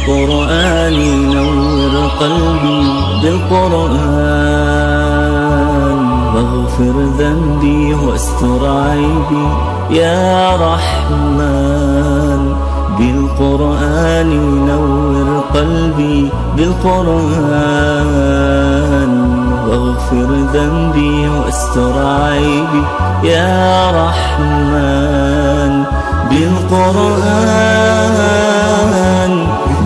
بالقرآن نور قلبي بالقرآن واغفر ذنبي واستر عيبي يا رحمن بالقرآن نور قلبي بالقرآن واغفر ذنبي واستر عيبي يا رحمن بالقرآن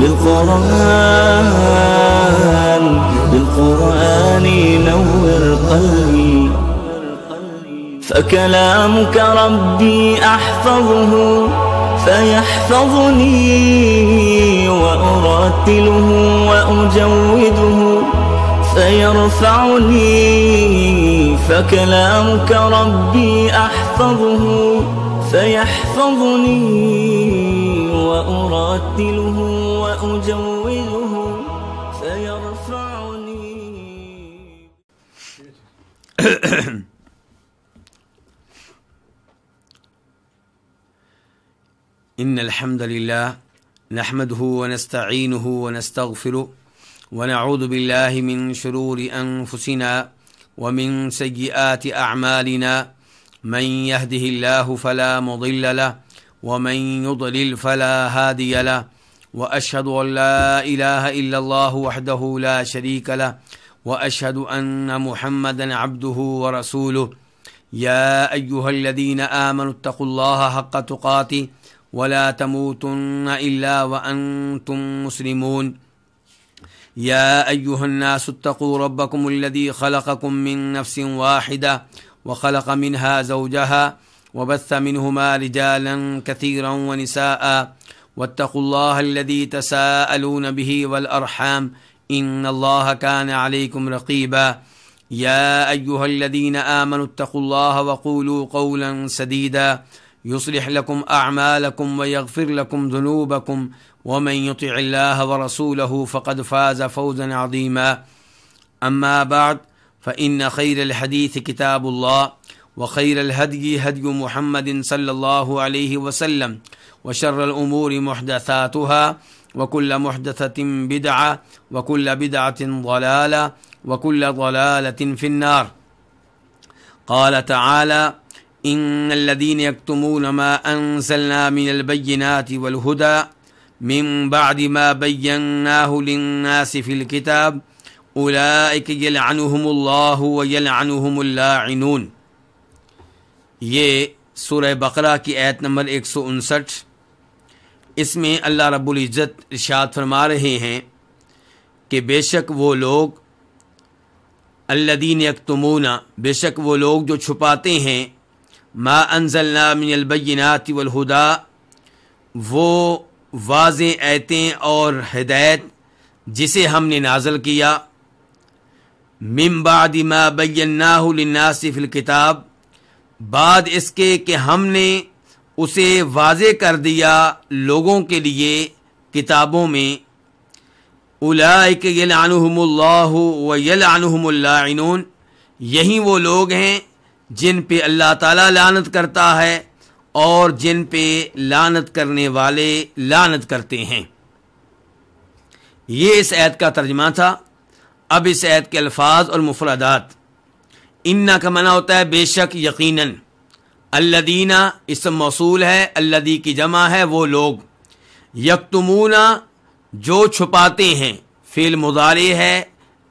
بالقرآن بالقرآن نور قلبي فكلامك ربي أحفظه فيحفظني وأرتله وأجوده فيرفعني فكلامك ربي أحفظه فيحفظني وأرتله وأجوده فيرفعني. إن الحمد لله نحمده ونستعينه ونستغفره ونعوذ بالله من شرور أنفسنا ومن سيئات أعمالنا من يهده الله فلا مضل له ومن يضلل فلا هادي له وأشهد أن لا إله إلا الله وحده لا شريك له وأشهد أن محمدا عبده ورسوله يا أيها الذين آمنوا اتقوا الله حق تقاته ولا تموتن إلا وأنتم مسلمون يا أيها الناس اتقوا ربكم الذي خلقكم من نفس واحدة وخلق منها زوجها وبث منهما رجالا كثيرا ونساء واتقوا الله الذي تساءلون به والأرحام إن الله كان عليكم رقيبا يا أيها الذين آمنوا اتقوا الله وقولوا قولا سديدا يصلح لكم أعمالكم ويغفر لكم ذنوبكم ومن يطع الله ورسوله فقد فاز فوزا عظيما أما بعد فإن خير الحديث كتاب الله وخير الهدي هدي محمد صلى الله عليه وسلم وشر الأمور محدثاتها وكل محدثة بدعة وكل بدعة ضلالة وكل ضلالة في النار. قال تعالى إن الذين يكتمون ما أنزلنا من البينات والهدى من بعد ما بيناه للناس في الكتاب أولئك يلعنهم الله ويلعنهم اللاعنون. یہ سورہ بقرہ کی آیت نمبر 159. اس میں اللہ رب العزت ارشاد فرما رہے ہیں کہ بے شک وہ لوگ الذین یکتمون، بے شک وہ لوگ جو چھپاتے ہیں ما انزلنا من البینات والہدی، وہ واضح آیتیں اور ہدایت جسے ہم نے نازل کیا، من بعد ما بیناہ للناس فی الکتاب، بعد اس کے کہ ہم نے اسے واضح کر دیا لوگوں کے لیے کتابوں میں، اولئک یلعنہم اللہ ویلعنہم اللاعنون، یہی وہ لوگ ہیں جن پہ اللہ تعالیٰ لعنت کرتا ہے اور جن پہ لعنت کرنے والے لعنت کرتے ہیں. یہ اس آیت کا ترجمہ تھا. اب اس آیت کے الفاظ اور مفردات. ان کا معنی ہوتا ہے بے شک، یقیناً. الذین اسم موصول ہے، الذی کی جمع ہے وہ لوگ. یکتمون جو چھپاتے ہیں، فعل مضارع ہے،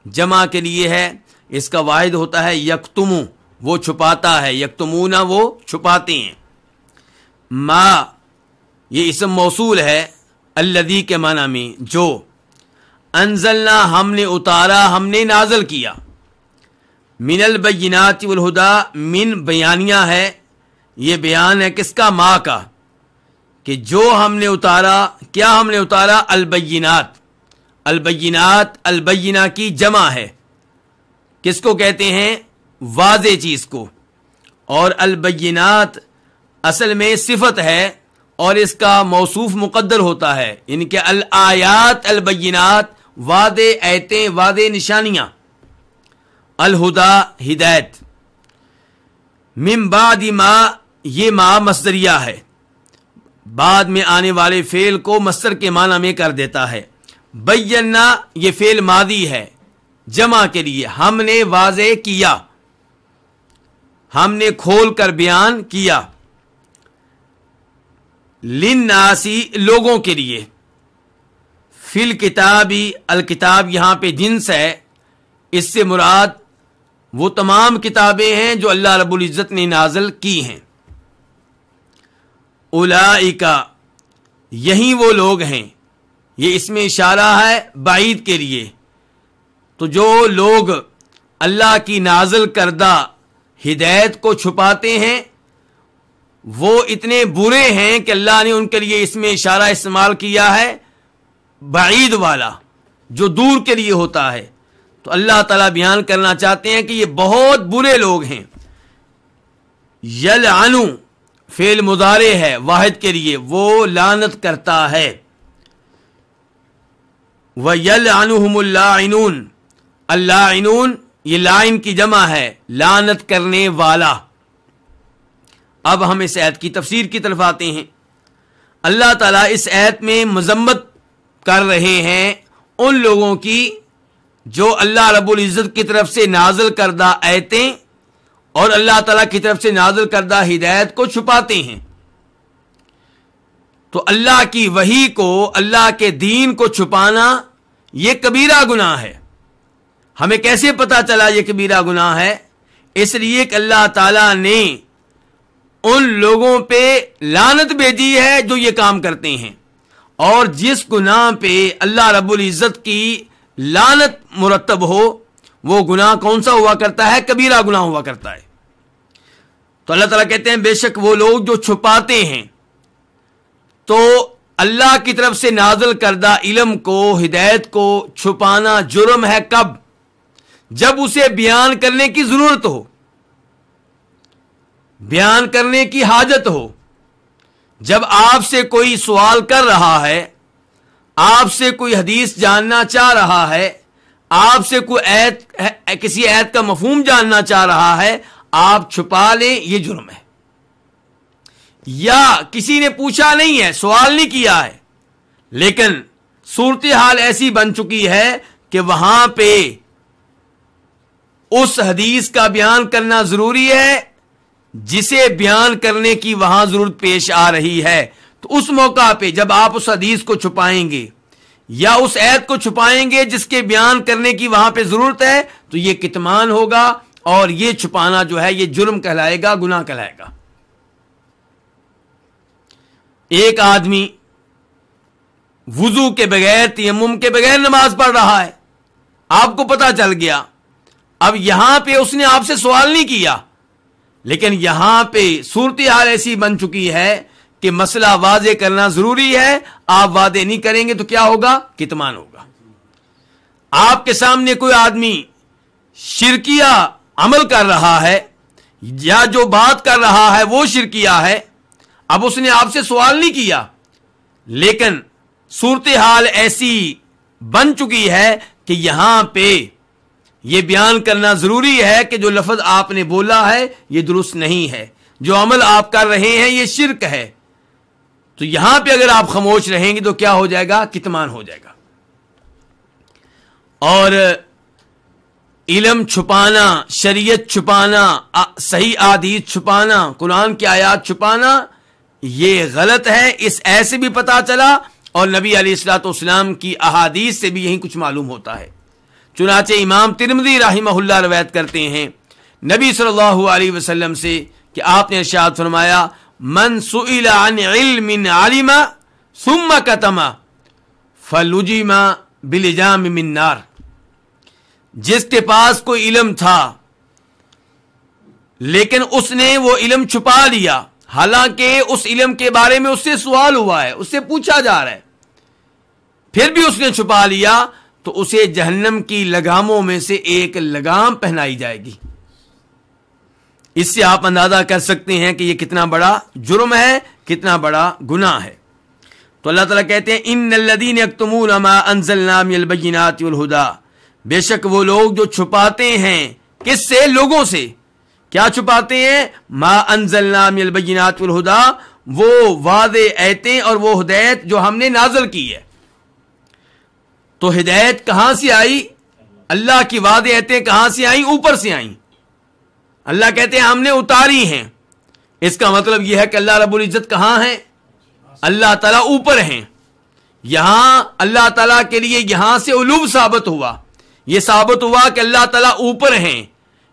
جمع کے لیے ہے، اس کا واحد ہوتا ہے یکتمو، وہ چھپاتا ہے. یکتمون وہ چھپاتے ہیں. ما یہ اسم موصول ہے الذی کے معنی میں جو. انزلنا ہم نے اتارا، ہم نے نازل کیا. من البینات والہدی، من بیانیہ ہے، یہ بیان ہے کس کا؟ ما کا، کہ جو ہم نے اتارا. کیا ہم نے اتارا؟ البینات. البینات البینہ کی جمع ہے. کس کو کہتے ہیں؟ واضح چیز کو. اور البینات اصل میں صفت ہے اور اس کا موصوف مقدر ہوتا ہے، یعنی کہ الآیات البینات، واضح آیتیں، واضح نشانیاں. الہدا ہدایت. من بعد ما، یہ ما مصدریہ ہے، بعد میں آنے والے فعل کو مصدر کے معنی میں کر دیتا ہے. بینا یہ فعل ماضی ہے جمع کے لیے، ہم نے واضح کیا، ہم نے کھول کر بیان کیا، للناسی لوگوں کے لیے، فی الکتابی الکتاب یہاں پہ جنس ہے، اس سے مراد وہ تمام کتابیں ہیں جو اللہ رب العزت نے نازل کی ہیں۔ اولئک یہی وہ لوگ ہیں، یہ اس میں اشارہ ہے بعید کے لیے، تو جو لوگ اللہ کی نازل کردہ ہدایت کو چھپاتے ہیں وہ اتنے برے ہیں کہ اللہ نے ان کے لیے اس میں اشارہ استعمال کیا ہے بعید والا، جو دور کے لیے ہوتا ہے۔ تو اللہ تعالیٰ بیان کرنا چاہتے ہیں کہ یہ بہت برے لوگ ہیں۔ یلعنو فعل مضارع ہے واحد کے لیے، وہ لعنت کرتا ہے۔ وَيَلْعَنُهُمُ اللَّاعِنُونَ اللاعنون یہ لائن کی جمع ہے، لعنت کرنے والا۔ اب ہم اس آیت کی تفسیر کی طرف آتے ہیں۔ اللہ تعالیٰ اس آیت میں مذمت کر رہے ہیں ان لوگوں کی جو اللہ رب العزت کی طرف سے نازل کردہ آیتیں اور اللہ تعالیٰ کی طرف سے نازل کردہ ہدایت کو چھپاتے ہیں۔ تو اللہ کی وحی کو، اللہ کے دین کو چھپانا یہ کبیرہ گناہ ہے۔ ہمیں کیسے پتا چلا یہ کبیرہ گناہ ہے؟ اس لیے کہ اللہ تعالیٰ نے ان لوگوں پہ لعنت بھیجی ہے جو یہ کام کرتے ہیں، اور جس گناہ پہ اللہ رب العزت کی لعنت مرتب ہو وہ گناہ کون سا ہوا کرتا ہے؟ کبیرہ گناہ ہوا کرتا ہے۔ تو اللہ تعالیٰ کہتے ہیں بے شک وہ لوگ جو چھپاتے ہیں، تو اللہ کی طرف سے نازل کردہ علم کو، ہدایت کو چھپانا جرم ہے۔ کب؟ جب اسے بیان کرنے کی ضرورت ہو، بیان کرنے کی حاجت ہو۔ جب آپ سے کوئی سوال کر رہا ہے، آپ سے کوئی حدیث جاننا چاہ رہا ہے، آپ سے کوئی آیت، کسی آیت کا مفہوم جاننا چاہ رہا ہے، آپ چھپا لیں، یہ جرم ہے۔ یا کسی نے پوچھا نہیں ہے، سوال نہیں کیا ہے، لیکن صورتحال ایسی بن چکی ہے کہ وہاں پہ اس حدیث کا بیان کرنا ضروری ہے جسے بیان کرنے کی وہاں ضرورت پیش آ رہی ہے۔ تو اس موقع پہ جب آپ اس حدیث کو چھپائیں گے یا اس آیت کو چھپائیں گے جس کے بیان کرنے کی وہاں پہ ضرورت ہے، تو یہ کتمان ہوگا، اور یہ چھپانا جو ہے یہ جرم کہلائے گا، گناہ کہلائے گا۔ ایک آدمی وضو کے بغیر، تیمم کے بغیر نماز پڑھ رہا ہے، آپ کو پتا چل گیا۔ اب یہاں پہ اس نے آپ سے سوال نہیں کیا، لیکن یہاں پہ صورتحال ایسی بن چکی ہے کہ مسئلہ واضح کرنا ضروری ہے۔ آپ واضح نہیں کریں گے تو کیا ہوگا؟ کتمان ہوگا۔ آپ کے سامنے کوئی آدمی شرکیہ عمل کر رہا ہے، یا جو بات کر رہا ہے وہ شرکیہ ہے، اب اس نے آپ سے سوال نہیں کیا، لیکن صورتحال ایسی بن چکی ہے کہ یہاں پہ یہ بیان کرنا ضروری ہے کہ جو لفظ آپ نے بولا ہے یہ درست نہیں ہے، جو عمل آپ کر رہے ہیں یہ شرک ہے۔ تو یہاں پہ اگر آپ خاموش رہیں گے تو کیا ہو جائے گا؟ کتمان ہو جائے گا۔ اور علم چھپانا، شریعت چھپانا، صحیح احادیث چھپانا، قرآن کی آیات چھپانا یہ غلط ہے۔ اس ایسے بھی پتا چلا، اور نبی علیہ الصلوۃ والسلام کی احادیث سے بھی یہی کچھ معلوم ہوتا ہے۔ چنانچہ امام ترمذی رحمہ اللہ روایت کرتے ہیں نبی صلی اللہ علیہ وسلم سے کہ آپ نے ارشاد فرمایا، من سئل عن علم علم ثم کتم فلجم بلجام من نار۔ جس کے پاس کوئی علم تھا لیکن اس نے وہ علم چھپا لیا، حالانکہ اس علم کے بارے میں اس سے سوال ہوا ہے، اس سے پوچھا جا رہا ہے، پھر بھی اس نے چھپا لیا، تو اسے جہنم کی لگاموں میں سے ایک لگام پہنائی جائے گی۔ اس سے آپ اندازہ کر سکتے ہیں کہ یہ کتنا بڑا جرم ہے، کتنا بڑا گناہ ہے۔ تو اللہ تعالیٰ کہتے ہیں ان الذین یکتمون ما انزلنا من البینات والہدی، بے شک وہ لوگ جو چھپاتے ہیں، کس سے؟ لوگوں سے۔ کیا چھپاتے ہیں؟ ما انزلنا من البینات والہدی، وہ واضح آیتیں اور وہ ہدایت جو ہم نے نازل کی ہے۔ تو ہدایت کہاں سے آئی؟ اللہ کی واضح آیتیں کہاں سے آئیں؟ اوپر سے آئیں. اللہ کہتے ہیں ہم نے اتاری ہیں. اس کا مطلب یہ ہے کہ اللہ رب العزت کہاں ہیں؟ اللہ تعالیٰ اوپر ہیں. یہاں اللہ تعالیٰ کے لیے یہاں سے علو ثابت ہوا. یہ ثابت ہوا کہ اللہ تعالیٰ اوپر ہیں.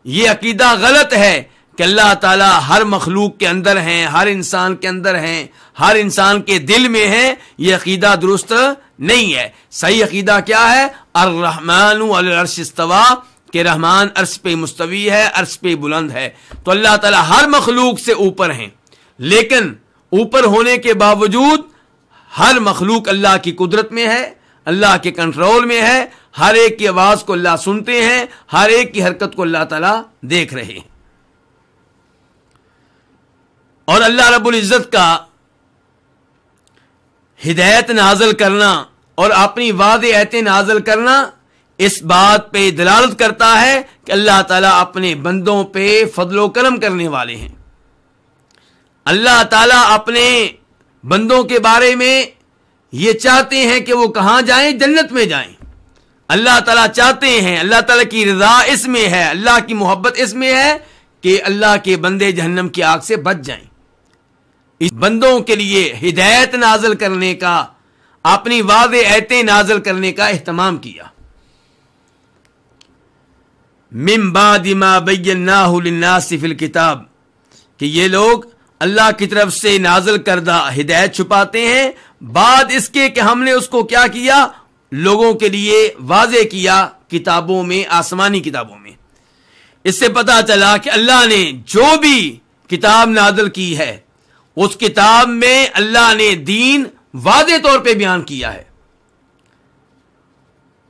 یہ عقیدہ غلط ہے کہ اللہ تعالیٰ ہر مخلوق کے اندر ہیں، ہر انسان کے اندر ہیں، ہر انسان کے دل میں ہیں. یہ عقیدہ درست نہیں ہے. صحیح عقیدہ کیا ہے؟ الرحمن علی العرش استوی، کہ رحمان عرش پہ مستوی ہے، عرش پہ بلند ہے. تو اللہ تعالیٰ ہر مخلوق سے اوپر ہیں، لیکن اوپر ہونے کے باوجود ہر مخلوق اللہ کی قدرت میں ہے، اللہ کے کنٹرول میں ہے. ہر ایک کی آواز کو اللہ سنتے ہیں، ہر ایک کی حرکت کو اللہ تعالیٰ دیکھ رہے ہیں. اور اللہ رب العزت کا ہدایت نازل کرنا اور اپنی واضح آیتیں نازل کرنا اس بات پہ دلالت کرتا ہے کہ اللہ تعالیٰ اپنے بندوں پہ فضل و کرم کرنے والے ہیں. اللہ تعالیٰ اپنے بندوں کے بارے میں یہ چاہتے ہیں کہ وہ کہاں جائیں؟ جنت میں جائیں. اللہ تعالیٰ چاہتے ہیں، اللہ تعالیٰ کی رضا اس میں ہے، اللہ کی محبت اس میں ہے کہ اللہ کے بندے جہنم کی آگ سے بچ جائیں. اس بندوں کے لیے ہدایت نازل کرنے کا، اپنی واضح آیتیں نازل کرنے کا اہتمام کیا. من بعد ما بیناہ للناس فی الکتاب، کہ یہ لوگ اللہ کی طرف سے نازل کردہ ہدایت چھپاتے ہیں بعد اس کے کہ ہم نے اس کو کیا کیا؟ لوگوں کے لیے واضح کیا کتابوں میں، آسمانی کتابوں میں. اس سے پتا چلا کہ اللہ نے جو بھی کتاب نازل کی ہے اس کتاب میں اللہ نے دین واضح طور پہ بیان کیا ہے.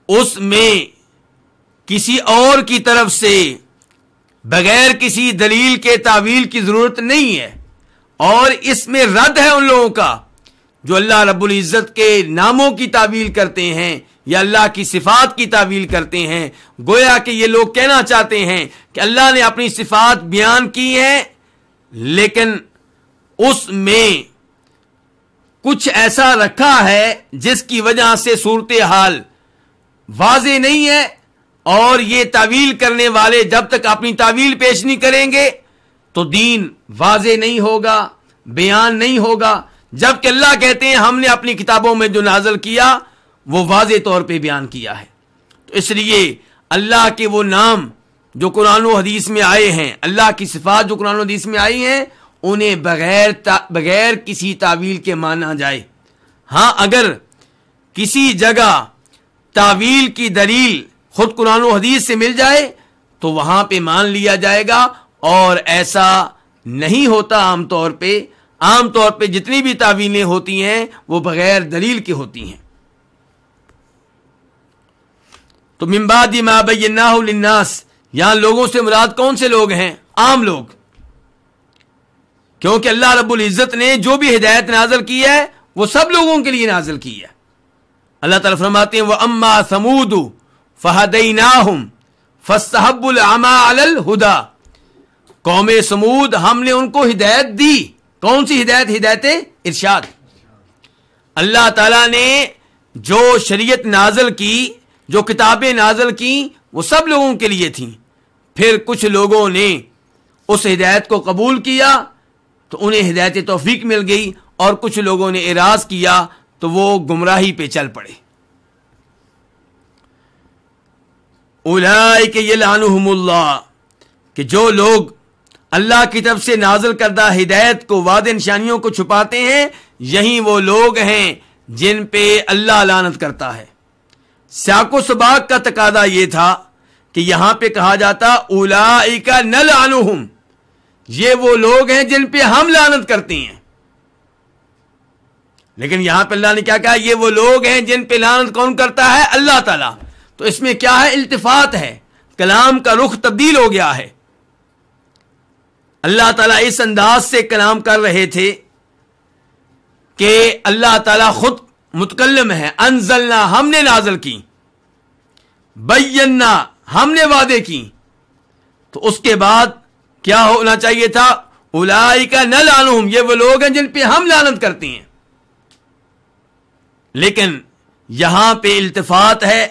اس میں کسی اور کی طرف سے بغیر کسی دلیل کے تعویل کی ضرورت نہیں ہے. اور اس میں رد ہے ان لوگوں کا جو اللہ رب العزت کے ناموں کی تعویل کرتے ہیں یا اللہ کی صفات کی تعویل کرتے ہیں. گویا کہ یہ لوگ کہنا چاہتے ہیں کہ اللہ نے اپنی صفات بیان کی ہیں لیکن اس میں کچھ ایسا رکھا ہے جس کی وجہ سے صورتحال واضح نہیں ہے. اور یہ تعویل کرنے والے جب تک اپنی تعویل پیش نہیں کریں گے تو دین واضح نہیں ہوگا، بیان نہیں ہوگا. جبکہ اللہ کہتے ہیں ہم نے اپنی کتابوں میں جو نازل کیا وہ واضح طور پہ بیان کیا ہے. تو اس لیے اللہ کے وہ نام جو قرآن و حدیث میں آئے ہیں، اللہ کی صفات جو قرآن و حدیث میں آئی ہیں، انہیں بغیر کسی تعویل کے مانا جائے. ہاں اگر کسی جگہ تعویل کی دلیل خود قرآن و حدیث سے مل جائے تو وہاں پہ مان لیا جائے گا. اور ایسا نہیں ہوتا. عام طور پہ جتنی بھی تعویلیں ہوتی ہیں وہ بغیر دلیل کی ہوتی ہیں. تو من بعد ما بیناہ للناس، یہاں لوگوں سے مراد کون سے لوگ ہیں؟ عام لوگ. کیونکہ اللہ رب العزت نے جو بھی ہدایت نازل کی ہے وہ سب لوگوں کے لیے نازل کی ہے. اللہ تعالیٰ فرماتے ہیں وَأَمَّا ثَمُودُ فَهَدَيْنَاهُمْ فَاسْتَحَبُّوا الْعَمَىٰ عَلَى الْهُدَىٰ، قوم سمود ہم نے ان کو ہدایت دی. کون سی ہدایت؟ ہدایت ارشاد. اللہ تعالیٰ نے جو شریعت نازل کی، جو کتابیں نازل کی، وہ سب لوگوں کے لیے تھیں. پھر کچھ لوگوں نے اس ہدایت کو قبول کیا تو انہیں ہدایت توفیق مل گئی، اور کچھ لوگوں نے اعراض کیا تو وہ گمراہی پہ چل پڑے. اولئک یلعنہم اللہ، کہ جو لوگ اللہ کی طرف سے نازل کردہ ہدایت کو، واضح نشانیوں کو چھپاتے ہیں، یہی وہ لوگ ہیں جن پہ اللہ لعنت کرتا ہے. سیاق و سباق کا تقاضا یہ تھا کہ یہاں پہ کہا جاتا اولئک نلعنہم، یہ وہ لوگ ہیں جن پہ ہم لعنت کرتے ہیں. لیکن یہاں پہ اللہ نے کیا کہا؟ یہ وہ لوگ ہیں جن پہ لعنت کون کرتا ہے؟ اللہ تعالیٰ. تو اس میں کیا ہے؟ التفات ہے. کلام کا رخ تبدیل ہو گیا ہے. اللہ تعالیٰ اس انداز سے کلام کر رہے تھے کہ اللہ تعالیٰ خود متکلم ہے. انزلنا، ہم نے نازل کی، بینا، ہم نے وعدے کی. تو اس کے بعد کیا ہونا چاہیے تھا؟ اولئک نلعنہم، یہ وہ لوگ ہیں جن پہ ہم لعنت کرتے ہیں. لیکن یہاں پہ التفات ہے،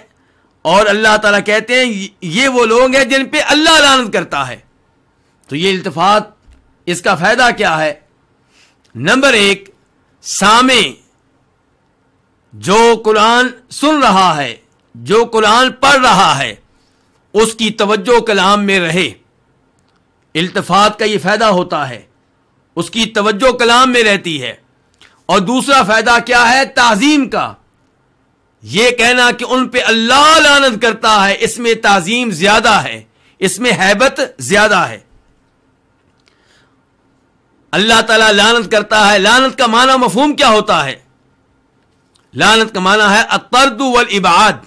اور اللہ تعالیٰ کہتے ہیں یہ وہ لوگ ہیں جن پہ اللہ لعنت کرتا ہے. تو یہ التفات، اس کا فائدہ کیا ہے؟ نمبر 1، سامع جو قرآن سن رہا ہے، جو قرآن پڑھ رہا ہے، اس کی توجہ کلام میں رہے. التفات کا یہ فائدہ ہوتا ہے، اس کی توجہ کلام میں رہتی ہے. اور دوسرا فائدہ کیا ہے؟ تعظیم کا. یہ کہنا کہ ان پہ اللہ لعنت کرتا ہے، اس میں تعظیم زیادہ ہے، اس میں ہیبت زیادہ ہے. اللہ تعالیٰ لعنت کرتا ہے. لعنت کا معنی مفہوم کیا ہوتا ہے؟ لعنت کا معنی ہے الطرد والابعاد.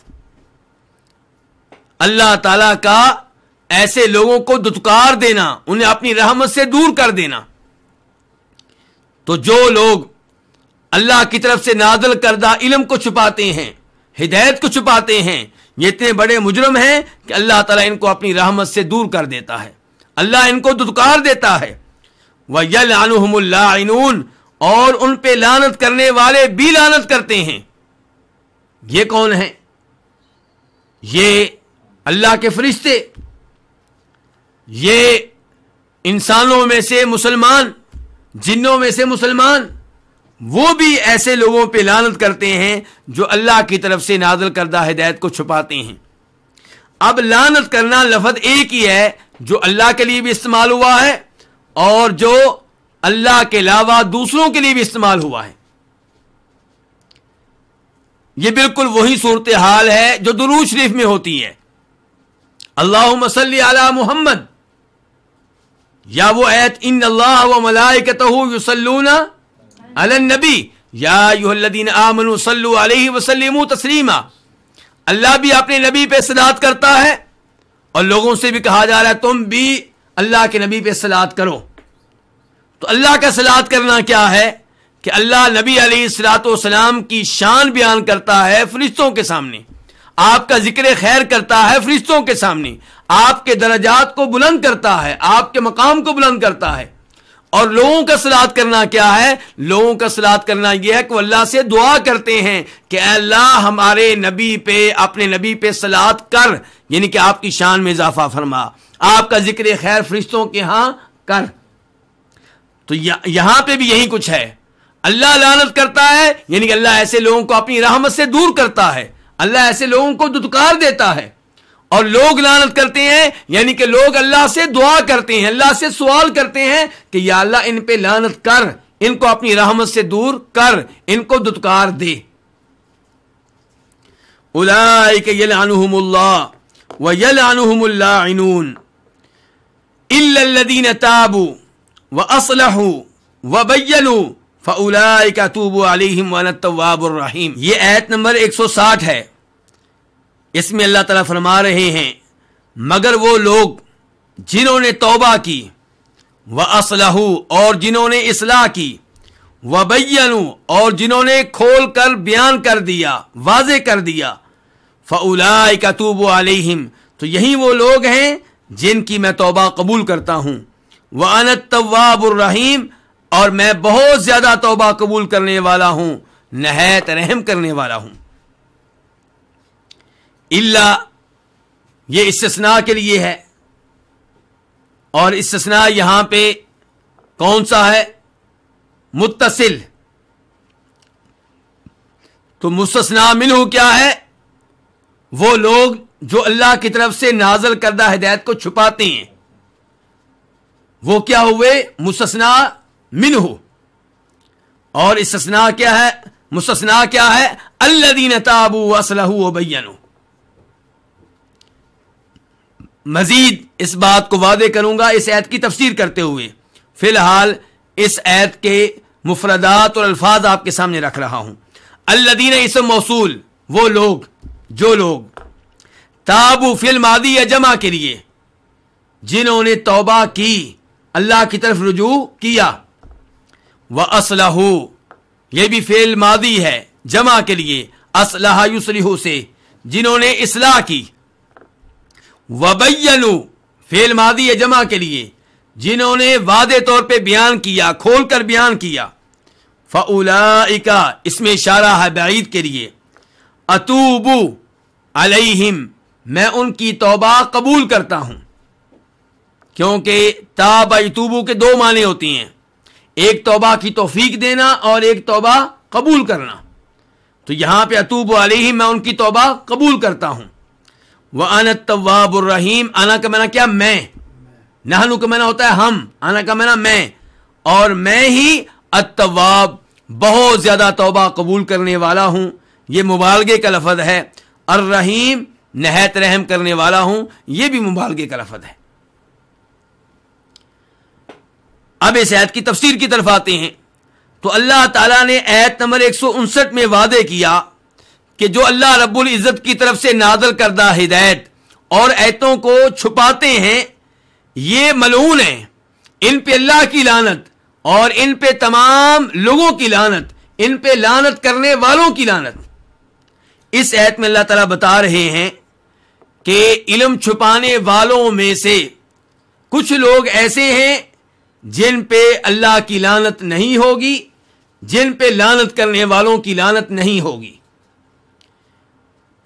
اللہ تعالیٰ کا ایسے لوگوں کو دھتکار دینا، انہیں اپنی رحمت سے دور کر دینا. تو جو لوگ اللہ کی طرف سے نازل کردہ علم کو چھپاتے ہیں، ہدایت کو چھپاتے ہیں، یہ اتنے بڑے مجرم ہیں کہ اللہ تعالیٰ ان کو اپنی رحمت سے دور کر دیتا ہے. اللہ ان کو دھتکار دیتا ہے. وَيَلْعَنُهُمُ اللَّاعِنُونَ، اور ان پہ لعنت کرنے والے بھی لعنت کرتے ہیں. یہ کون ہیں؟ یہ اللہ کے فرشتے، یہ انسانوں میں سے مسلمان، جنوں میں سے مسلمان، وہ بھی ایسے لوگوں پہ لعنت کرتے ہیں جو اللہ کی طرف سے نازل کردہ ہدایت کو چھپاتے ہیں. اب لعنت کرنا لفظ ایک ہی ہے جو اللہ کے لیے بھی استعمال ہوا ہے اور جو اللہ کے علاوہ دوسروں کے لیے بھی استعمال ہوا ہے. یہ بالکل وہی صورتحال ہے جو درود شریف میں ہوتی ہے. اللہم صلی علی محمد، یا وہ آیت ان اللہ و ملائکتہ یصلون علی النبی یا ایھا الذین آمنوا صلوا علیہ وسلموا تسلیما. اللہ بھی اپنے نبی پہ صلوات کرتا ہے، اور لوگوں سے بھی کہا جا رہا ہے تم بھی اللہ کے نبی پہ صلوات کرو. تو اللہ کا صلوات کرنا کیا ہے کہ اللہ نبی علیہ الصلوۃ والسلام کی شان بیان کرتا ہے فرشتوں کے سامنے، آپ کا ذکر خیر کرتا ہے فرشتوں کے سامنے، آپ کے درجات کو بلند کرتا ہے، آپ کے مقام کو بلند کرتا ہے. اور لوگوں کا صلوات کرنا کیا ہے؟ لوگوں کا صلوات کرنا یہ ہے کہ وہ اللہ سے دعا کرتے ہیں کہ اے اللہ ہمارے نبی پہ، اپنے نبی پہ صلوات کر، یعنی کہ آپ کی شان میں اضافہ فرما، آپ کا ذکر خیر فرشتوں کے ہاں کر. تو یہاں پہ بھی یہی کچھ ہے. اللہ لعنت کرتا ہے، یعنی کہ اللہ ایسے لوگوں کو اپنی رحمت سے دور کرتا ہے، اللہ ایسے لوگوں کو دھتکار دیتا ہے. اور لوگ لعنت کرتے ہیں، یعنی کہ لوگ اللہ سے دعا کرتے ہیں، اللہ سے سوال کرتے ہیں کہ یا اللہ ان پہ لعنت کر، ان کو اپنی رحمت سے دور کر، ان کو دھتکار دے. اولئک یلعنہم اللہ ویلعنہم اللاعنون الا الذین تابوا واصلحوا وبینوا فاولئک اتوب علیہم وانا التواب الرحیم. یہ آیت نمبر 160 ہے. اس میں اللہ تعالیٰ فرما رہے ہیں مگر وہ لوگ جنہوں نے توبہ کی، وَأَصْلَحُوا اور جنہوں نے اصلاح کی، وَبَيَّنُوا اور جنہوں نے کھول کر بیان کر دیا، واضح کر دیا، فَأُولَئِكَ أَتُوبُ عَلَيْهِمْ تو یہی وہ لوگ ہیں جن کی میں توبہ قبول کرتا ہوں. وَأَنَا التَّوَّابُ الرَّحِيمُ اور میں بہت زیادہ توبہ قبول کرنے والا ہوں، نہایت رحم کرنے والا ہوں. اللہ یہ استثناء کے لیے ہے، اور استثناء یہاں پہ کون سا ہے؟ متصل. تو مستثنیٰ منہ کیا ہے؟ وہ لوگ جو اللہ کی طرف سے نازل کردہ ہدایت کو چھپاتے ہیں، وہ کیا ہوئے؟ مستثنیٰ منہ. اور استثناء کیا ہے؟ مستثنیٰ کیا ہے؟ الذین تابوا واصلحوا وبینوا. مزید اس بات کو واضح کروں گا اس آیت کی تفسیر کرتے ہوئے. فی الحال اس آیت کے مفردات اور الفاظ آپ کے سامنے رکھ رہا ہوں. الذین اسم موصول، وہ لوگ، جو لوگ، تابوا فی الماضی یا جمع کے لیے، جنہوں نے توبہ کی، اللہ کی طرف رجوع کیا. وَأَصْلَحُوا یہ بھی فعل ماضی ہے جمع کے لیے، اصلح یصلح سے، جنہوں نے اصلاح کی. وَبَيَّنُوا فعل ماضی ہے جمع کے لیے، جنہوں نے واضح طور پہ بیان کیا، کھول کر بیان کیا. فَأُولَئِكَ اس میں اشارہ ہے بعید کے لیے. اتوبو علیہم، میں ان کی توبہ قبول کرتا ہوں، کیونکہ تاب یتوبو کے دو معنی ہوتی ہیں، ایک توبہ کی توفیق دینا اور ایک توبہ قبول کرنا. تو یہاں پہ اتوب علیہم، میں ان کی توبہ قبول کرتا ہوں. وَأَنَا التَّوَّابُ الرَّحِيمُ، انا کا معنی کیا؟ میں. نحنو کا معنی ہوتا ہے ہم، انا کا معنی میں، اور میں ہی التواب، بہت زیادہ توبہ قبول کرنے والا ہوں. یہ مبالغے کا لفظ ہے. الرحیم، نہایت رحم کرنے والا ہوں، یہ بھی مبالغے کا لفظ ہے. اب اس آیت کی تفسیر کی طرف آتے ہیں. تو اللہ تعالیٰ نے آیت نمبر 159 میں وعدے کیا کہ جو اللہ رب العزت کی طرف سے نازل کردہ ہدایت اور آیتوں کو چھپاتے ہیں یہ ملعون ہیں، ان پہ اللہ کی لعنت اور ان پہ تمام لوگوں کی لعنت، ان پہ لعنت کرنے والوں کی لعنت. اس آیت میں اللہ تعالیٰ بتا رہے ہیں کہ علم چھپانے والوں میں سے کچھ لوگ ایسے ہیں جن پہ اللہ کی لعنت نہیں ہوگی، جن پہ لعنت کرنے والوں کی لعنت نہیں ہوگی.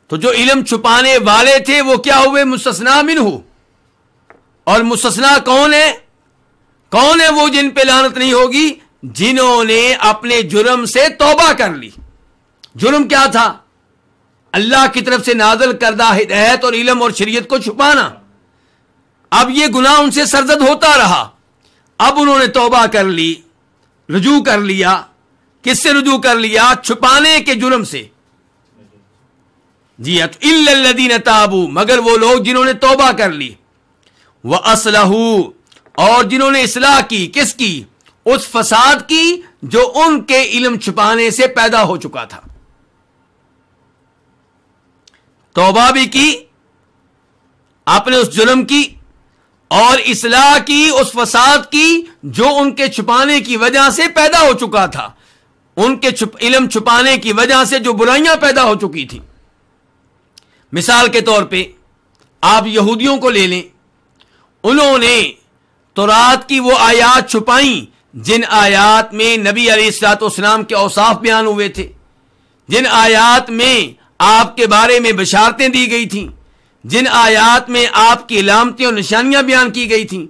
تو جو علم چھپانے والے تھے وہ کیا ہوئے؟ مستثنا منہ. اور مستثنا کون ہے؟ کون ہے وہ جن پہ لعنت نہیں ہوگی؟ جنہوں نے اپنے جرم سے توبہ کر لی. جرم کیا تھا؟ اللہ کی طرف سے نازل کردہ ہدایت اور علم اور شریعت کو چھپانا. اب یہ گناہ ان سے سرزد ہوتا رہا. اب انہوں نے توبہ کر لی، رجوع کر لیا. کس سے رجوع کر لیا؟ چھپانے کے جرم سے. جی الا الذین تابوا، مگر وہ لوگ جنہوں نے توبہ کر لی. وَأَصْلَحُوا، اور جنہوں نے اصلاح کی. کس کی؟ اس فساد کی جو ان کے علم چھپانے سے پیدا ہو چکا تھا. توبہ بھی کی آپ نے اس جرم کی، اور اصلاح کی اس فساد کی جو ان کے چھپانے کی وجہ سے پیدا ہو چکا تھا. ان کے علم چھپانے کی وجہ سے جو برائیاں پیدا ہو چکی تھی. مثال کے طور پہ آپ یہودیوں کو لے لیں. انہوں نے تورات کی وہ آیات چھپائیں جن آیات میں نبی علیہ الصلوۃ والسلام کے اوصاف بیان ہوئے تھے، جن آیات میں آپ کے بارے میں بشارتیں دی گئی تھیں، جن آیات میں آپ کی علامتیں اور نشانیاں بیان کی گئی تھیں.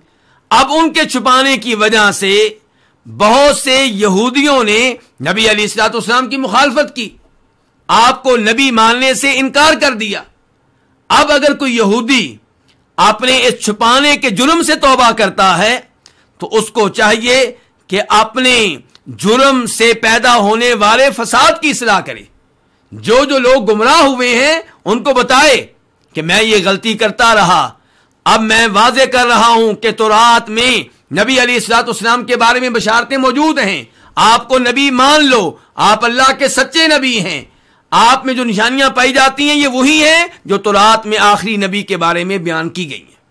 اب ان کے چھپانے کی وجہ سے بہت سے یہودیوں نے نبی علیہ الصلوۃ والسلام کی مخالفت کی، آپ کو نبی ماننے سے انکار کر دیا. اب اگر کوئی یہودی اپنے اس چھپانے کے جرم سے توبہ کرتا ہے تو اس کو چاہیے کہ اپنے جرم سے پیدا ہونے والے فساد کی اصلاح کرے. جو لوگ گمراہ ہوئے ہیں ان کو بتائے کہ میں یہ غلطی کرتا رہا، اب میں واضح کر رہا ہوں کہ تورات میں نبی علیہ الصلوۃ والسلام کے بارے میں بشارتیں موجود ہیں، آپ کو نبی مان لو، آپ اللہ کے سچے نبی ہیں. آپ میں جو نشانیاں پائی جاتی ہیں یہ وہی ہیں جو تورات میں آخری نبی کے بارے میں بیان کی گئی ہیں.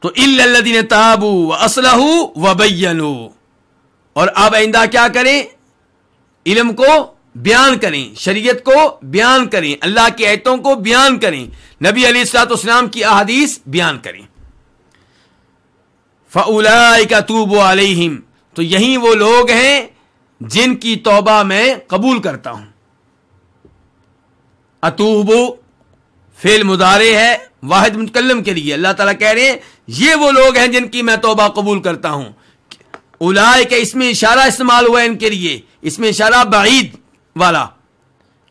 تو الا الذین تابوا واصلحوا وبینوا. اور اب آئندہ کیا کریں؟ علم کو بیان کریں، شریعت کو بیان کریں، اللہ کی آیتوں کو بیان کریں، نبی علیہ الصلوۃ والسلام کی احادیث بیان کریں. فَأُولَٰئِكَ أَتُوبُ عَلَيْهِمْ، تو یہی وہ لوگ ہیں جن کی توبہ میں قبول کرتا ہوں. اتوب فعل مضارع ہے واحد متکلم کے لیے. اللہ تعالیٰ کہہ رہے ہیں یہ وہ لوگ ہیں جن کی میں توبہ قبول کرتا ہوں. اولئک اس میں اشارہ استعمال ہوا ہے ان کے لیے، اس میں اشارہ بعید والا.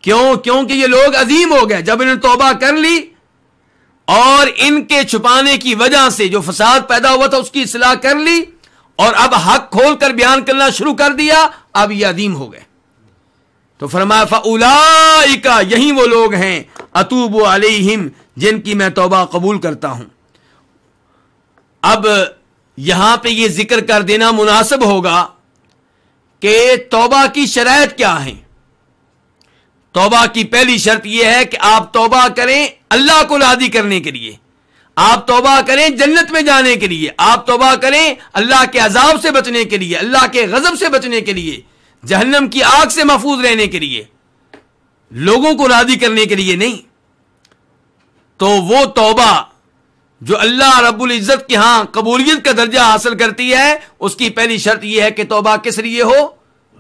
کیونکہ یہ لوگ عظیم ہو گئے جب انہوں نے توبہ کر لی اور ان کے چھپانے کی وجہ سے جو فساد پیدا ہوا تھا اس کی اصلاح کر لی اور اب حق کھول کر بیان کرنا شروع کر دیا. اب یہ عظیم ہو گئے. تو فرمایا فاولئک، یہی وہ لوگ ہیں اتوب علیہم جن کی میں توبہ قبول کرتا ہوں. اب یہاں پہ یہ ذکر کر دینا مناسب ہوگا کہ توبہ کی شرائط کیا ہیں. توبہ کی پہلی شرط یہ ہے کہ آپ توبہ کریں اللہ کو راضی کرنے کے لیے، آپ توبہ کریں جنت میں جانے کے لیے، آپ توبہ کریں اللہ کے عذاب سے بچنے کے لیے، اللہ کے غضب سے بچنے کے لیے، جہنم کی آگ سے محفوظ رہنے کے لیے، لوگوں کو راضی کرنے کے لیے نہیں. تو وہ توبہ جو اللہ رب العزت کے ہاں قبولیت کا درجہ حاصل کرتی ہے اس کی پہلی شرط یہ ہے کہ توبہ کس لیے ہو؟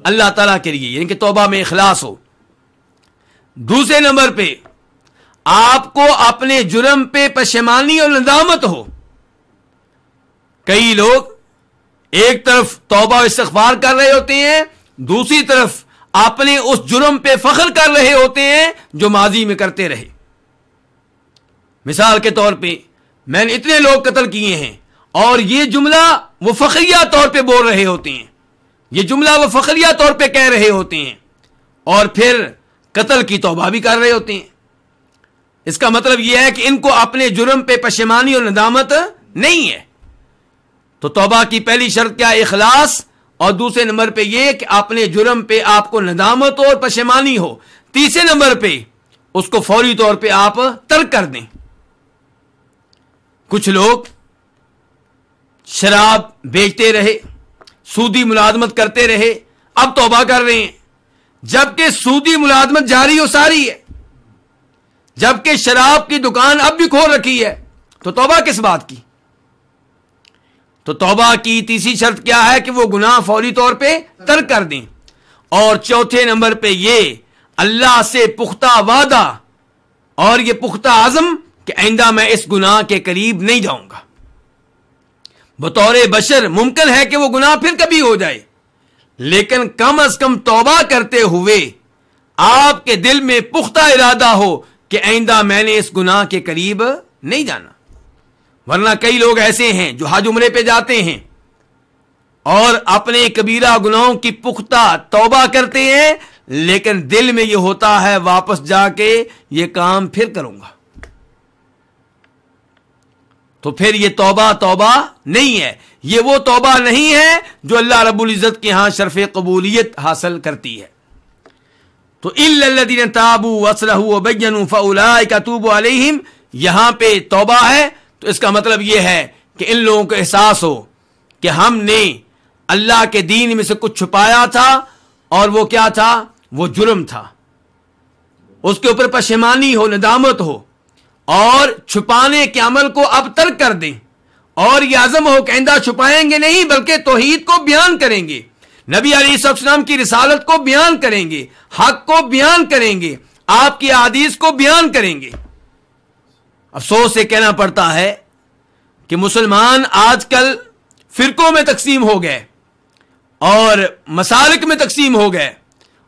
اللہ تعالیٰ کے لیے، یعنی کہ توبہ میں اخلاص ہو۔ دوسرے نمبر پہ آپ کو اپنے جرم پہ پشیمانی اور ندامت ہو۔ کئی لوگ ایک طرف توبہ و استغفار کر رہے ہوتے ہیں، دوسری طرف اپنے اس جرم پہ فخر کر رہے ہوتے ہیں جو ماضی میں کرتے رہے۔ مثال کے طور پہ میں نے اتنے لوگ قتل کیے ہیں، اور یہ جملہ وہ فخریہ طور پہ بول رہے ہوتے ہیں، یہ جملہ وہ فخریہ طور پہ کہہ رہے ہوتے ہیں، اور پھر قتل کی توبہ بھی کر رہے ہوتے ہیں۔ اس کا مطلب یہ ہے کہ ان کو اپنے جرم پہ پشیمانی اور ندامت نہیں ہے۔ تو توبہ کی پہلی شرط کیا؟ اخلاص، اور دوسرے نمبر پہ یہ کہ اپنے جرم پہ آپ کو ندامت ہو اور پشیمانی ہو۔ تیسرے نمبر پہ اس کو فوری طور پہ آپ ترک کر دیں۔ کچھ لوگ شراب بیچتے رہے، سودی ملازمت کرتے رہے، اب توبہ کر رہے ہیں، جبکہ سودی ملازمت جاری و ساری ہے، جبکہ شراب کی دکان اب بھی کھول رکھی ہے، تو توبہ کس بات کی؟ تو توبہ کی تیسری شرط کیا ہے کہ وہ گناہ فوری طور پہ ترک کر دیں۔ اور چوتھے نمبر پہ یہ اللہ سے پختہ وعدہ اور یہ پختہ عزم کہ آئندہ میں اس گناہ کے قریب نہیں جاؤں گا۔ بطور بشر ممکن ہے کہ وہ گناہ پھر کبھی ہو جائے، لیکن کم از کم توبہ کرتے ہوئے آپ کے دل میں پختہ ارادہ ہو کہ آئندہ میں نے اس گناہ کے قریب نہیں جانا۔ ورنہ کئی لوگ ایسے ہیں جو حج عمرے پہ جاتے ہیں اور اپنے کبیرہ گناہوں کی پختہ توبہ کرتے ہیں، لیکن دل میں یہ ہوتا ہے واپس جا کے یہ کام پھر کروں گا۔ تو پھر یہ توبہ نہیں ہے، یہ وہ توبہ نہیں ہے جو اللہ رب العزت کے ہاں شرف قبولیت حاصل کرتی ہے۔ تو اِلَّا الَّذِينَ تَابُوا وَأَصْلَحُوا وَبَيَّنُوا فَأُولَٰئِكَ أَتُوبُ عَلَيْهِمْ، یہاں پہ توبہ ہے تو اس کا مطلب یہ ہے کہ ان لوگوں کو احساس ہو کہ ہم نے اللہ کے دین میں سے کچھ چھپایا تھا، اور وہ کیا تھا؟ وہ جرم تھا، اس کے اوپر پشیمانی ہو، ندامت ہو، اور چھپانے کے عمل کو اب ترک کر دیں، اور یہ عزم ہو کہ آئندہ چھپائیں گے نہیں بلکہ توحید کو بیان کریں گے، نبی علیہ السلام کی رسالت کو بیان کریں گے، حق کو بیان کریں گے، آپ کی احادیث کو بیان کریں گے۔ افسوس سے کہنا پڑتا ہے کہ مسلمان آج کل فرقوں میں تقسیم ہو گئے اور مسالک میں تقسیم ہو گئے،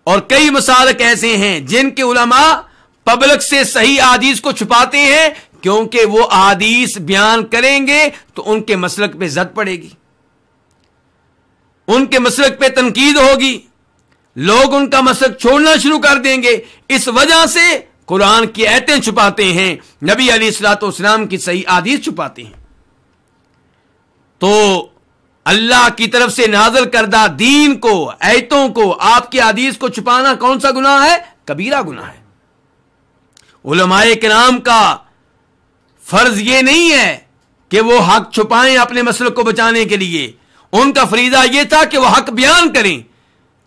اور کئی مسالک ایسے ہیں جن کے علماء پبلک سے صحیح احادیث کو چھپاتے ہیں، کیونکہ وہ احادیث بیان کریں گے تو ان کے مسلک پہ زد پڑے گی، ان کے مسلک پہ تنقید ہوگی، لوگ ان کا مسلک چھوڑنا شروع کر دیں گے۔ اس وجہ سے قرآن کی آیتیں چھپاتے ہیں، نبی علیہ الصلوۃ والسلام کی صحیح احادیث چھپاتے ہیں۔ تو اللہ کی طرف سے نازل کردہ دین کو، آیتوں کو، آپ کی احادیث کو چھپانا کون سا گناہ ہے؟ کبیرہ گناہ ہے۔ علماء کرام کا فرض یہ نہیں ہے کہ وہ حق چھپائیں اپنے مسلک کو بچانے کے لیے، ان کا فریضہ یہ تھا کہ وہ حق بیان کریں،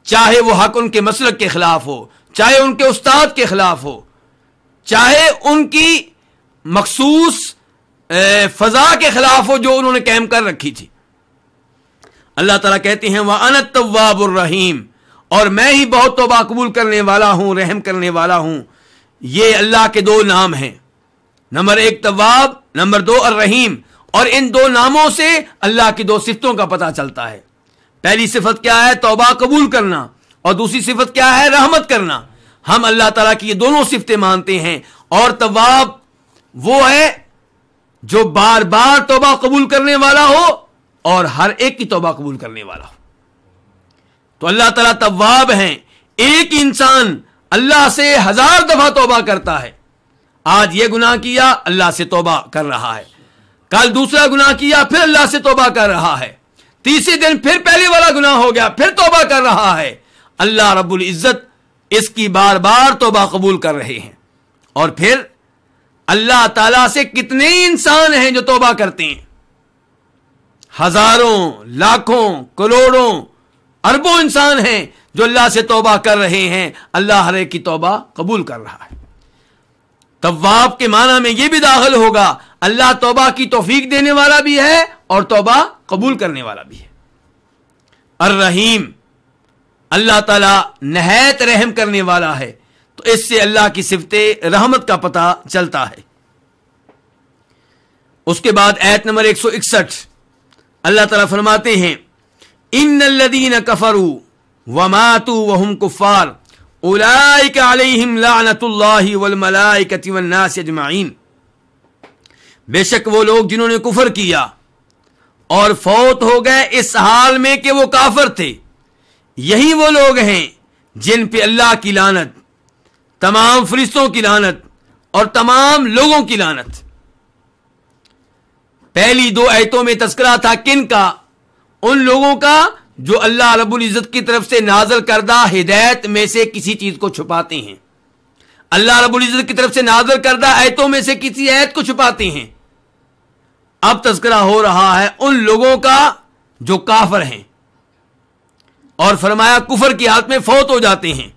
چاہے وہ حق ان کے مسلک کے خلاف ہو، چاہے ان کے استاد کے خلاف ہو، چاہے ان کی مخصوص فضا کے خلاف ہو جو انہوں نے قائم کر رکھی تھی۔ اللہ تعالیٰ کہتے ہیں وَأَنَا التَّوَّابُ الرَّحِيمُ، اور میں ہی بہت توبہ قبول کرنے والا ہوں، رحم کرنے والا ہوں۔ یہ اللہ کے دو نام ہیں، نمبر ایک تواب، نمبر دو الرحیم، اور ان دو ناموں سے اللہ کی دو صفتوں کا پتہ چلتا ہے۔ پہلی صفت کیا ہے؟ توبہ قبول کرنا، اور دوسری صفت کیا ہے؟ رحمت کرنا۔ ہم اللہ تعالیٰ کی یہ دونوں صفتیں مانتے ہیں، اور تواب وہ ہے جو بار بار توبہ قبول کرنے والا ہو اور ہر ایک کی توبہ قبول کرنے والا ہو۔ تو اللہ تعالیٰ تواب ہیں، ایک انسان اللہ سے 1000 دفعہ توبہ کرتا ہے، آج یہ گناہ کیا اللہ سے توبہ کر رہا ہے، کل دوسرا گناہ کیا پھر اللہ سے توبہ کر رہا ہے، تیسرے دن پھر پہلے والا گناہ ہو گیا پھر توبہ کر رہا ہے۔ اللہ رب العزت اس کی بار بار توبہ قبول کر رہے ہیں۔ اور پھر اللہ تعالیٰ سے کتنے انسان ہیں جو توبہ کرتے ہیں؟ ہزاروں، لاکھوں، کروڑوں، اربوں انسان ہیں جو اللہ سے توبہ کر رہے ہیں، اللہ ہر ایک کی توبہ قبول کر رہا ہے۔ تواب کے معنی میں یہ بھی داخل ہوگا اللہ توبہ کی توفیق دینے والا بھی ہے اور توبہ قبول کرنے والا بھی ہے۔ الرحیم، اللہ تعالیٰ نہایت رحم کرنے والا ہے، تو اس سے اللہ کی صفت رحمت کا پتہ چلتا ہے۔ اس کے بعد آیت نمبر 161 اللہ تعالیٰ فرماتے ہیں ان الذین کفروا وماتوا وهم کفار اولئک علیہم لعنت اللہ والملائکۃ والناس اجمعین، بے شک وہ لوگ جنہوں نے کفر کیا اور فوت ہو گئے اس حال میں کہ وہ کافر تھے، یہی وہ لوگ ہیں جن پہ اللہ کی لعنت، تمام فرشتوں کی لعنت اور تمام لوگوں کی لعنت۔ پہلی دو آیتوں میں تذکرہ تھا کن کا؟ ان لوگوں کا جو اللہ رب العزت کی طرف سے نازل کردہ ہدایت میں سے کسی چیز کو چھپاتے ہیں، اللہ رب العزت کی طرف سے نازل کردہ آیتوں میں سے کسی آیت کو چھپاتے ہیں۔ اب تذکرہ ہو رہا ہے ان لوگوں کا جو کافر ہیں، اور فرمایا کفر کی حالت میں فوت ہو جاتے ہیں،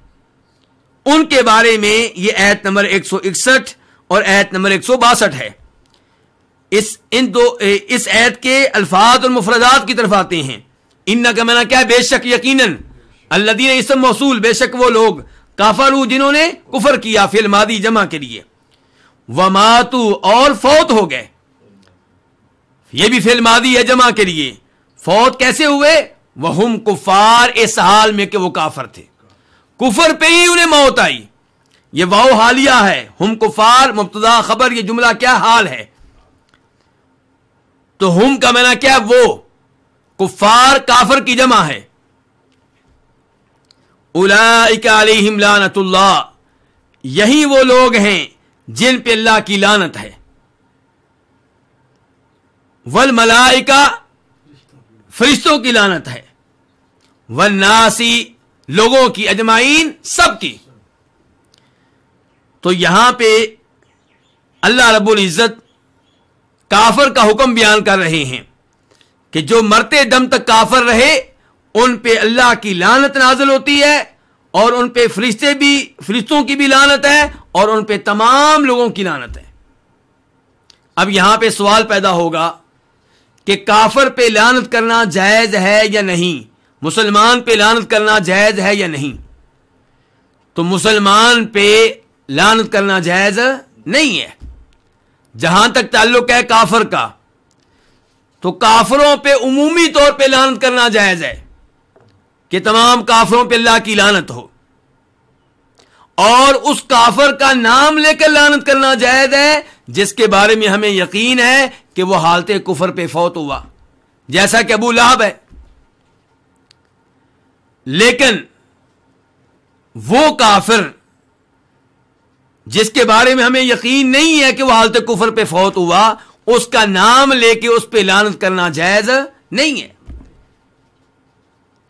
ان کے بارے میں یہ آیت نمبر 161 اور آیت نمبر 162 ہے۔ اس آیت کے الفاظ اور مفردات کی طرف آتے ہیں۔ ان کا معنی کیا ہے؟ بے شک، یقیناً، الذین اسم موصول، بے شک وہ لوگ، کافروا جنہوں نے کفر کیا، فعل ماضی جمع کے لیے، وماتوا اور فوت ہو گئے، یہ بھی فعل ماضی ہے جمع کے لیے۔ فوت کیسے ہوئے؟ وہم کفار، اس حال میں کہ وہ کافر تھے، کفر پہ ہی انہیں موت آئی۔ یہ واو حالیہ ہے، ہم کفار مبتدا خبر، یہ جملہ کیا حال ہے؟ تو ہم کا معنی کیا؟ وہ کفار، کافر کی جمع ہے۔ اولئک علیہم لعنت اللہ، یہی وہ لوگ ہیں جن پہ اللہ کی لعنت ہے، والملائکہ، فرشتوں کی لعنت ہے، والناسی، لوگوں کی، اجمعین، سب کی۔ تو یہاں پہ اللہ رب العزت کافر کا حکم بیان کر رہے ہیں کہ جو مرتے دم تک کافر رہے ان پہ اللہ کی لعنت نازل ہوتی ہے، اور ان پہ فرشتوں کی بھی لعنت ہے، اور ان پہ تمام لوگوں کی لعنت ہے۔ اب یہاں پہ سوال پیدا ہوگا کہ کافر پہ لعنت کرنا جائز ہے یا نہیں، مسلمان پہ لعنت کرنا جائز ہے یا نہیں؟ تو مسلمان پہ لعنت کرنا جائز نہیں ہے۔ جہاں تک تعلق ہے کافر کا، تو کافروں پہ عمومی طور پہ لعنت کرنا جائز ہے کہ تمام کافروں پہ اللہ کی لعنت ہو، اور اس کافر کا نام لے کر لعنت کرنا جائز ہے جس کے بارے میں ہمیں یقین ہے کہ وہ حالت کفر پہ فوت ہوا، جیسا کہ ابو لہب ہے۔ لیکن وہ کافر جس کے بارے میں ہمیں یقین نہیں ہے کہ وہ حالت کفر پہ فوت ہوا، اس کا نام لے کے اس پہ لعنت کرنا جائز نہیں ہے۔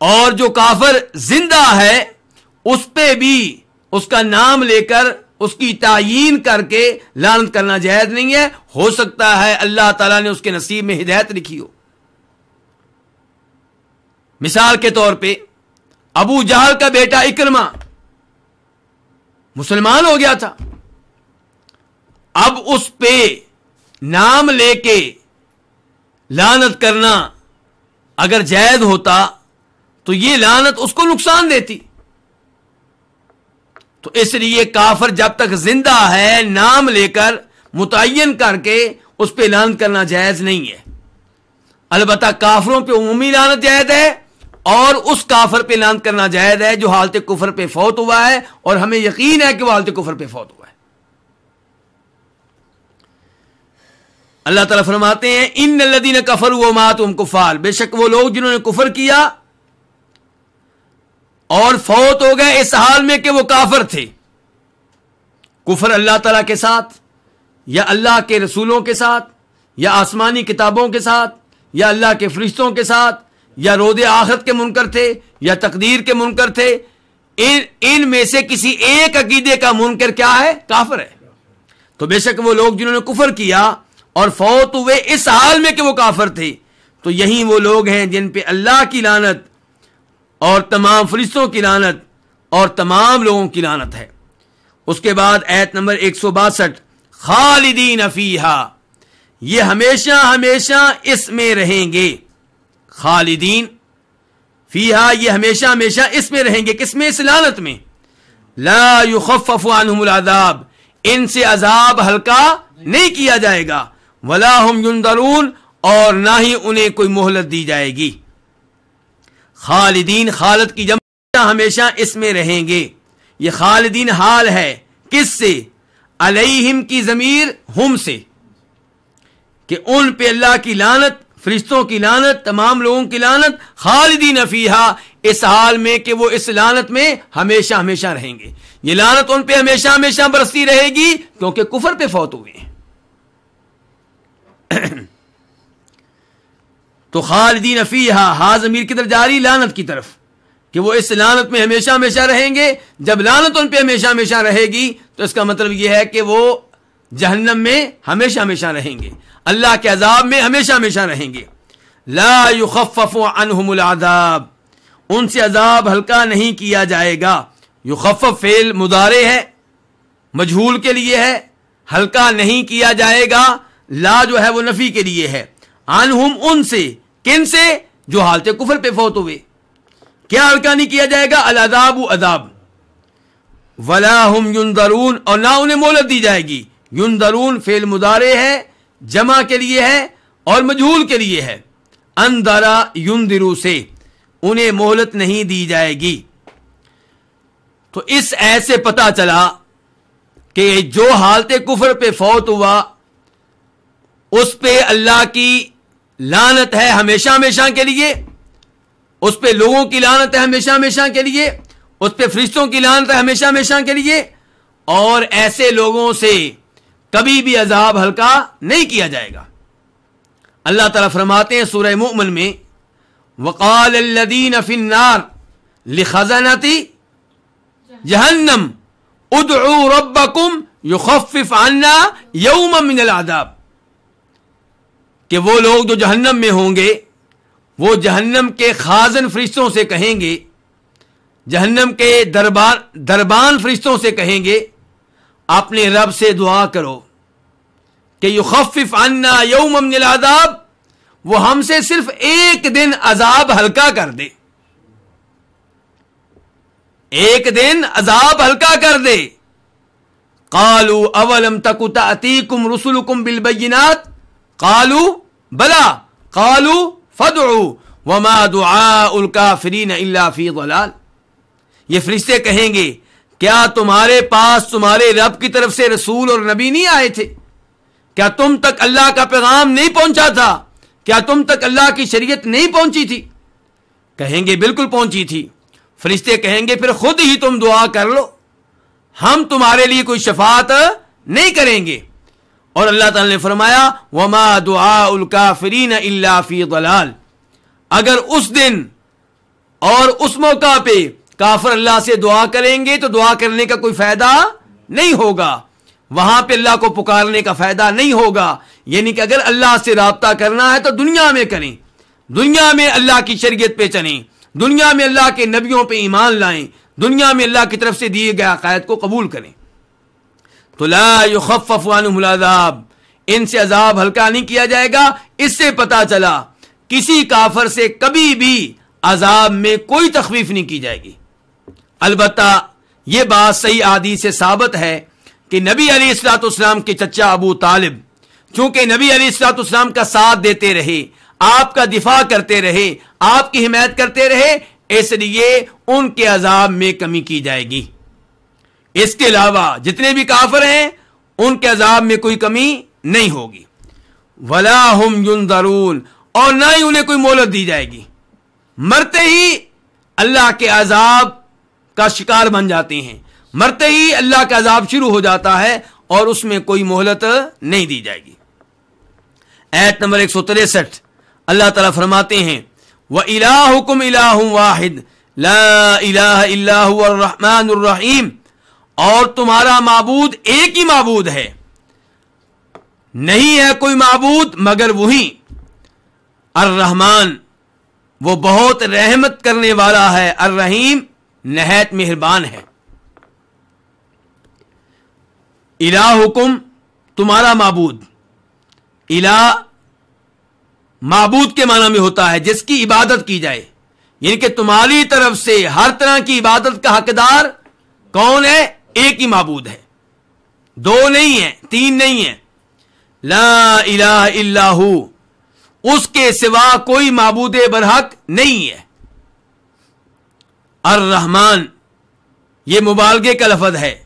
اور جو کافر زندہ ہے اس پہ بھی اس کا نام لے کر اس کی تعیین کر کے لعنت کرنا جائز نہیں ہے۔ ہو سکتا ہے اللہ تعالیٰ نے اس کے نصیب میں ہدایت لکھی ہو۔ مثال کے طور پہ ابو جہل کا بیٹا اکرمہ مسلمان ہو گیا تھا، اب اس پہ نام لے کے لعنت کرنا اگر جائز ہوتا تو یہ لعنت اس کو نقصان دیتی۔ تو اس لیے کافر جب تک زندہ ہے نام لے کر متعین کر کے اس پہ لعنت کرنا جائز نہیں ہے۔ البتہ کافروں پہ عمومی لعنت جائز ہے، اور اس کافر پہ لعنت کرنا جائز ہے جو حالت کفر پہ فوت ہوا ہے، اور ہمیں یقین ہے کہ وہ حالت کفر پہ فوت ہوا ہے۔ اللہ تعالیٰ فرماتے ہیں ان الذین کفروا وماتوا وهم کفار، بے شک وہ لوگ جنہوں نے کفر کیا اور فوت ہو گئے اس حال میں کہ وہ کافر تھے۔ کفر اللہ تعالیٰ کے ساتھ، یا اللہ کے رسولوں کے ساتھ، یا آسمانی کتابوں کے ساتھ، یا اللہ کے فرشتوں کے ساتھ، یا روز آخرت کے منکر تھے، یا تقدیر کے منکر تھے، ان میں سے کسی ایک عقیدے کا منکر کیا ہے؟ کافر ہے۔ تو بے شک وہ لوگ جنہوں نے کفر کیا اور فوت ہوئے اس حال میں کہ وہ کافر تھے، تو یہی وہ لوگ ہیں جن پہ اللہ کی لعنت اور تمام فرشتوں کی لعنت اور تمام لوگوں کی لعنت ہے۔ اس کے بعد آیت نمبر 162 خالدین فیہا، یہ ہمیشہ ہمیشہ اس میں رہیں گے۔ خالدین فیہا یہ ہمیشہ ہمیشہ اس میں رہیں گے. کس میں؟ اس لعنت میں. لا یخفف عنہم العذاب ان سے عذاب ہلکا نہیں کیا جائے گا. ولا ہم ینظرون اور نہ ہی انہیں کوئی مہلت دی جائے گی. خالدین خالد کی جمع ہمیشہ اس میں رہیں گے. یہ خالدین حال ہے کس سے؟ علیہم کی ضمیر ہم سے کہ ان پہ اللہ کی لعنت، فرشتوں کی لعنت، تمام لوگوں کی لعنت. خالدین فیہا اس حال میں کہ وہ اس لعنت میں ہمیشہ ہمیشہ رہیں گے. یہ لعنت ان پہ ہمیشہ ہمیشہ برستی رہے گی کیونکہ کفر پہ فوت ہوئے ہیں. تو خالدین فیہا ہا ضمیر کی طرف جاری لعنت کی طرف کہ وہ اس لعنت میں ہمیشہ ہمیشہ رہیں گے. جب لعنت ان پہ ہمیشہ ہمیشہ رہے گی تو اس کا مطلب یہ ہے کہ وہ جہنم میں ہمیشہ ہمیشہ رہیں گے، اللہ کے عذاب میں ہمیشہ ہمیشہ رہیں گے. لا یخفف عنہم العذاب ان سے عذاب ہلکا نہیں کیا جائے گا. یخفف فعل مضارع ہے، مجہول کے لیے ہے. ہلکا نہیں کیا جائے گا لا جو ہے وہ نفی کے لیے ہے. عنہم ان سے، کن سے؟ جو حالت کفر پہ فوت ہوئے. کیا ہلکا نہیں کیا جائے گا؟ العذاب عذاب. ولا ہم ینظرون اور نہ انہیں مہلت دی جائے گی. ینظرون فعل مضارع ہے، جمع کے لیے ہے اور مجہول کے لیے ہے. انذرا ینذرو سے انہیں مہلت نہیں دی جائے گی. تو اس ایسے پتہ چلا کہ جو حالت کفر پہ فوت ہوا اس پہ اللہ کی لعنت ہے ہمیشہ ہمیشہ کے لیے، اس پہ لوگوں کی لعنت ہے ہمیشہ ہمیشہ کے لیے، اس پہ فرشتوں کی لعنت ہے ہمیشہ ہمیشہ کے لیے، اور ایسے لوگوں سے کبھی بھی عذاب ہلکا نہیں کیا جائے گا. اللہ تعالیٰ فرماتے ہیں سورہ مؤمن میں وقال الذین فی النار لخزنۃ جہنم ادعوا ربکم یخفف عنا یوما من العذاب کہ وہ لوگ جو جہنم میں ہوں گے وہ جہنم کے خازن فرشتوں سے کہیں گے، جہنم کے دربان فرشتوں سے کہیں گے اپنے رب سے دعا کرو کہ یخفف عنا یوما من العذاب وہ ہم سے صرف ایک دن عذاب ہلکا کر دے، ایک دن عذاب ہلکا کر دے. قالوا اولم تک تأتیکم رسلکم بالبینات قالوا بلا قالوا فادعوا وما دعاء الکافرین الا فی ضلال. یہ فرشتے کہیں گے کیا تمہارے پاس تمہارے رب کی طرف سے رسول اور نبی نہیں آئے تھے؟ کیا تم تک اللہ کا پیغام نہیں پہنچا تھا؟ کیا تم تک اللہ کی شریعت نہیں پہنچی تھی؟ کہیں گے بالکل پہنچی تھی. فرشتے کہیں گے پھر خود ہی تم دعا کر لو، ہم تمہارے لیے کوئی شفاعت نہیں کریں گے. اور اللہ تعالی نے فرمایا وما دعاء الکافرین الا فی ضلال. اگر اس دن اور اس موقع پہ کافر اللہ سے دعا کریں گے تو دعا کرنے کا کوئی فائدہ نہیں ہوگا، وہاں پہ اللہ کو پکارنے کا فائدہ نہیں ہوگا. یعنی کہ اگر اللہ سے رابطہ کرنا ہے تو دنیا میں کریں، دنیا میں اللہ کی شریعت پہ چلیں، دنیا میں اللہ کے نبیوں پہ ایمان لائیں، دنیا میں اللہ کی طرف سے دیے گئے عقائد کو قبول کریں. تو لا یخفف عنہم العذاب ان سے عذاب ہلکا نہیں کیا جائے گا. اس سے پتا چلا کسی کافر سے کبھی بھی عذاب میں کوئی تخفیف نہیں کی جائے گی. البتہ یہ بات صحیح احادیث سے ثابت ہے کہ نبی علیہ الصلوۃ والسلام کے چچا ابو طالب چونکہ نبی علیہ الصلوۃ والسلام کا ساتھ دیتے رہے، آپ کا دفاع کرتے رہے، آپ کی حمایت کرتے رہے، اس لیے ان کے عذاب میں کمی کی جائے گی. اس کے علاوہ جتنے بھی کافر ہیں ان کے عذاب میں کوئی کمی نہیں ہوگی. ولا ہم ینظرون اور نہ ہی انہیں کوئی مہلت دی جائے گی. مرتے ہی اللہ کے عذاب کا شکار بن جاتے ہیں، مرتے ہی اللہ کا عذاب شروع ہو جاتا ہے اور اس میں کوئی مہلت نہیں دی جائے گی. آیت نمبر 163 اللہ تعالیٰ فرماتے ہیں وَإِلَٰهُكُمْ إِلَٰهٌ وَاحِدٌ لَا إِلَٰهَ إِلَّا هُوَ الرَّحْمَٰنُ الرَّحِيمُ اور تمہارا معبود ایک ہی معبود ہے، نہیں ہے کوئی معبود مگر وہی الرحمن وہ بہت رحمت کرنے والا ہے، الرحیم نہایت مہربان ہے. الہکم تمہارا معبود، الہ معبود کے معنی میں ہوتا ہے جس کی عبادت کی جائے، یعنی کہ تمہاری طرف سے ہر طرح کی عبادت کا حقدار کون ہے؟ ایک ہی معبود ہے، دو نہیں ہیں، تین نہیں ہیں، لا الہ الا ہو، اس کے سوا کوئی معبود برحق نہیں ہے۔ الرحمن یہ مبالغے کا لفظ ہے،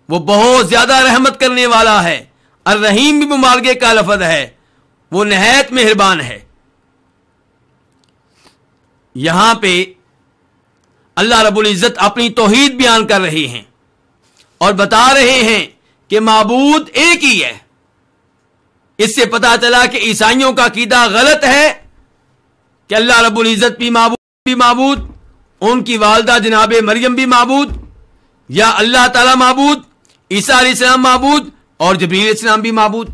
وہ بہت زیادہ رحمت کرنے والا ہے۔ الرحیم بھی مبالغے کا لفظ ہے، وہ نہایت مہربان ہے۔ یہاں پہ اللہ رب العزت اپنی توحید بیان کر رہے ہیں اور بتا رہے ہیں کہ معبود ایک ہی ہے۔ اس سے پتا چلا کہ عیسائیوں کا عقیدہ غلط ہے کہ اللہ رب العزت بھی معبود، ان کی والدہ جناب مریم بھی معبود، یا اللہ تعالی معبود، عیسیٰ علیہ السلام معبود اور جبریل علیہ السلام بھی معبود۔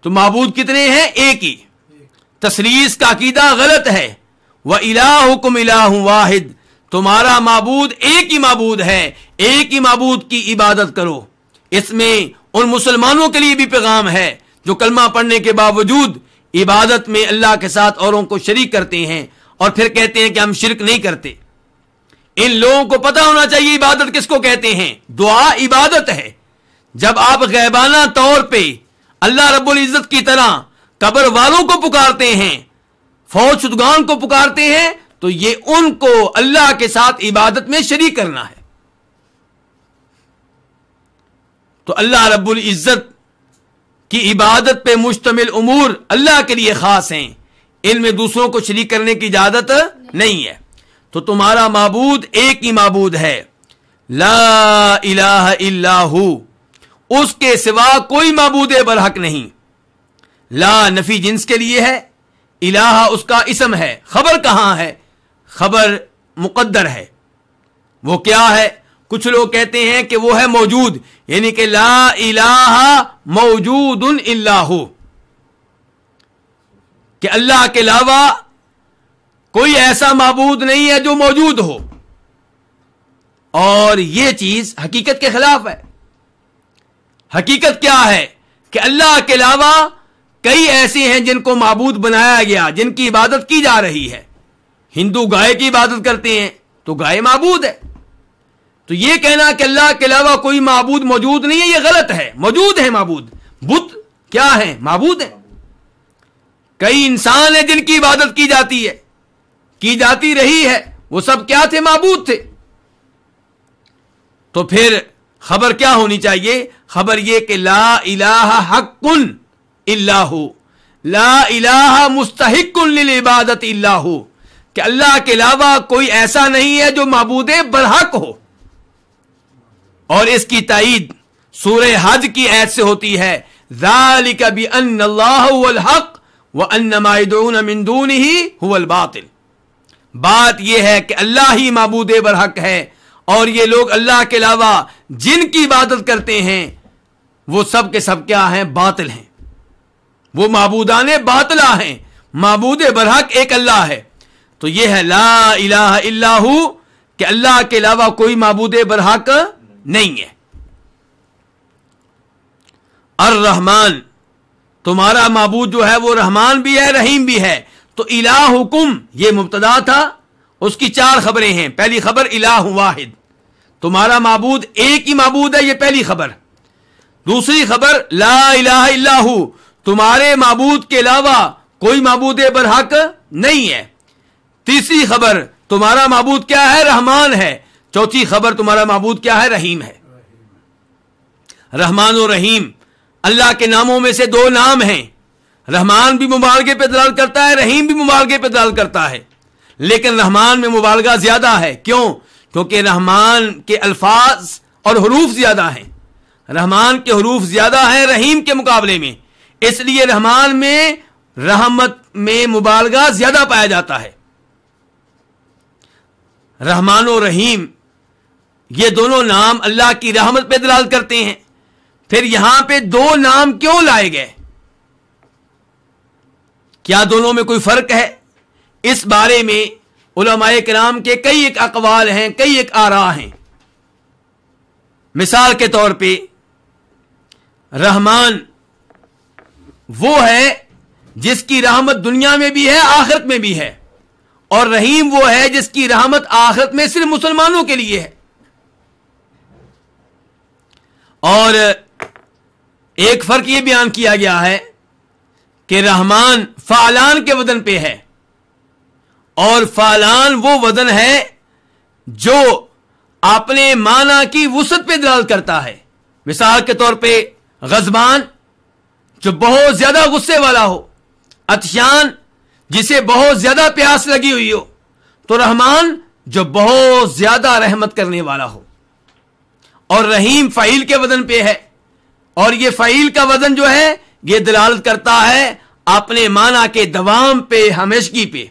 تو معبود کتنے ہیں؟ ایک ہی۔ تثلیث کا عقیدہ غلط ہے۔ وَإِلَٰهُكُمْ إِلَٰهٌ وَاحِدٌ، تمہارا معبود ایک ہی معبود ہے، ایک ہی معبود کی عبادت کرو۔ اس میں ان مسلمانوں کے لیے بھی پیغام ہے جو کلمہ پڑھنے کے باوجود عبادت میں اللہ کے ساتھ اوروں کو شریک کرتے ہیں اور پھر کہتے ہیں کہ ہم شرک نہیں کرتے۔ ان لوگوں کو پتہ ہونا چاہیے عبادت کس کو کہتے ہیں۔ دعا عبادت ہے۔ جب آپ غیبانہ طور پہ اللہ رب العزت کی طرح قبر والوں کو پکارتے ہیں، فوت شدگان کو پکارتے ہیں، تو یہ ان کو اللہ کے ساتھ عبادت میں شریک کرنا ہے۔ تو اللہ رب العزت کی عبادت پہ مشتمل امور اللہ کے لیے خاص ہیں، ان میں دوسروں کو شریک کرنے کی اجازت نہیں ہے۔ تو تمہارا معبود ایک ہی معبود ہے، لا الہ الا ہو، اس کے سوا کوئی معبود برحق نہیں۔ لا نفی جنس کے لیے ہے، الہ اس کا اسم ہے۔ خبر کہاں ہے؟ خبر مقدر ہے۔ وہ کیا ہے؟ کچھ لوگ کہتے ہیں کہ وہ ہے موجود، یعنی کہ لا الہ موجود الا ہو، کہ اللہ کے علاوہ کوئی ایسا معبود نہیں ہے جو موجود ہو، اور یہ چیز حقیقت کے خلاف ہے۔ حقیقت کیا ہے؟ کہ اللہ کے علاوہ کئی ایسے ہیں جن کو معبود بنایا گیا، جن کی عبادت کی جا رہی ہے۔ ہندو گائے کی عبادت کرتے ہیں تو گائے معبود ہے۔ تو یہ کہنا کہ اللہ کے علاوہ کوئی معبود موجود نہیں ہے، یہ غلط ہے۔ موجود ہے معبود۔ بت کیا ہے؟ معبود ہے۔ کئی انسان ہیں جن کی عبادت کی جاتی ہے، کی جاتی رہی ہے، وہ سب کیا تھے؟ معبود تھے۔ تو پھر خبر کیا ہونی چاہیے؟ خبر یہ کہ لا الہ حق الا ہو، لا الہ مستحق للعبادت الا ہو، کہ اللہ کے علاوہ کوئی ایسا نہیں ہے جو معبود برحق ہو۔ اور اس کی تائید سورہ حج کی آیت سے ہوتی ہے، ذالک بان اللہ هو الحق وان ما يدعون من دونه هو الباطل۔ بات یہ ہے کہ اللہ ہی معبود برحق ہے، اور یہ لوگ اللہ کے علاوہ جن کی عبادت کرتے ہیں وہ سب کے سب کیا ہیں؟ باطل ہیں، وہ معبودان باطلہ ہیں۔ معبود برحق ایک اللہ ہے۔ تو یہ ہے لا الہ الا ہو، کہ اللہ کے علاوہ کوئی معبود برحق نہیں ہے۔ الرحمن، تمہارا معبود جو ہے وہ رحمان بھی ہے، رحیم بھی ہے۔ تو الہکم یہ مبتدا تھا، اس کی چار خبریں ہیں۔ پہلی خبر الہ واحد، تمہارا معبود ایک ہی معبود ہے، یہ پہلی خبر۔ دوسری خبر لا الہ الا ہو، تمہارے معبود کے علاوہ کوئی معبود برحق نہیں ہے۔ تیسری خبر تمہارا معبود کیا ہے؟ رحمان ہے۔ چوتھی خبر تمہارا معبود کیا ہے؟ رحیم ہے۔ رحمان و رحیم اللہ کے ناموں میں سے دو نام ہیں۔ رحمان بھی مبالغے پہ دلالت کرتا ہے، رحیم بھی مبالغے پہ دلالت کرتا ہے، لیکن رحمان میں مبالغہ زیادہ ہے۔ کیوں؟ کیونکہ رحمان کے الفاظ اور حروف زیادہ ہیں۔ رحمان کے حروف زیادہ ہیں رحیم کے مقابلے میں، اس لیے رحمان میں رحمت میں مبالغہ زیادہ پایا جاتا ہے۔ رحمان و رحیم یہ دونوں نام اللہ کی رحمت پہ دلالت کرتے ہیں۔ پھر یہاں پہ دو نام کیوں لائے گئے؟ کیا دونوں میں کوئی فرق ہے؟ اس بارے میں علماء کرام کے کئی ایک اقوال ہیں، کئی ایک آراء ہیں۔ مثال کے طور پہ رحمان وہ ہے جس کی رحمت دنیا میں بھی ہے، آخرت میں بھی ہے، اور رحیم وہ ہے جس کی رحمت آخرت میں صرف مسلمانوں کے لیے ہے. اور ایک فرق یہ بیان کیا گیا ہے کہ رحمان فعلان کے وزن پہ ہے، اور فعلان وہ وزن ہے جو اپنے معنی کی وسعت پہ دلالت کرتا ہے. مثال کے طور پہ غضبان جو بہت زیادہ غصے والا ہو، عطشان جسے بہت زیادہ پیاس لگی ہوئی ہو، تو رحمان جو بہت زیادہ رحمت کرنے والا ہو. اور رحیم فعیل کے وزن پہ ہے، اور یہ فعیل کا وزن جو ہے یہ دلالت کرتا ہے اپنے معنی کے دوام پہ، ہمیشگی پہ،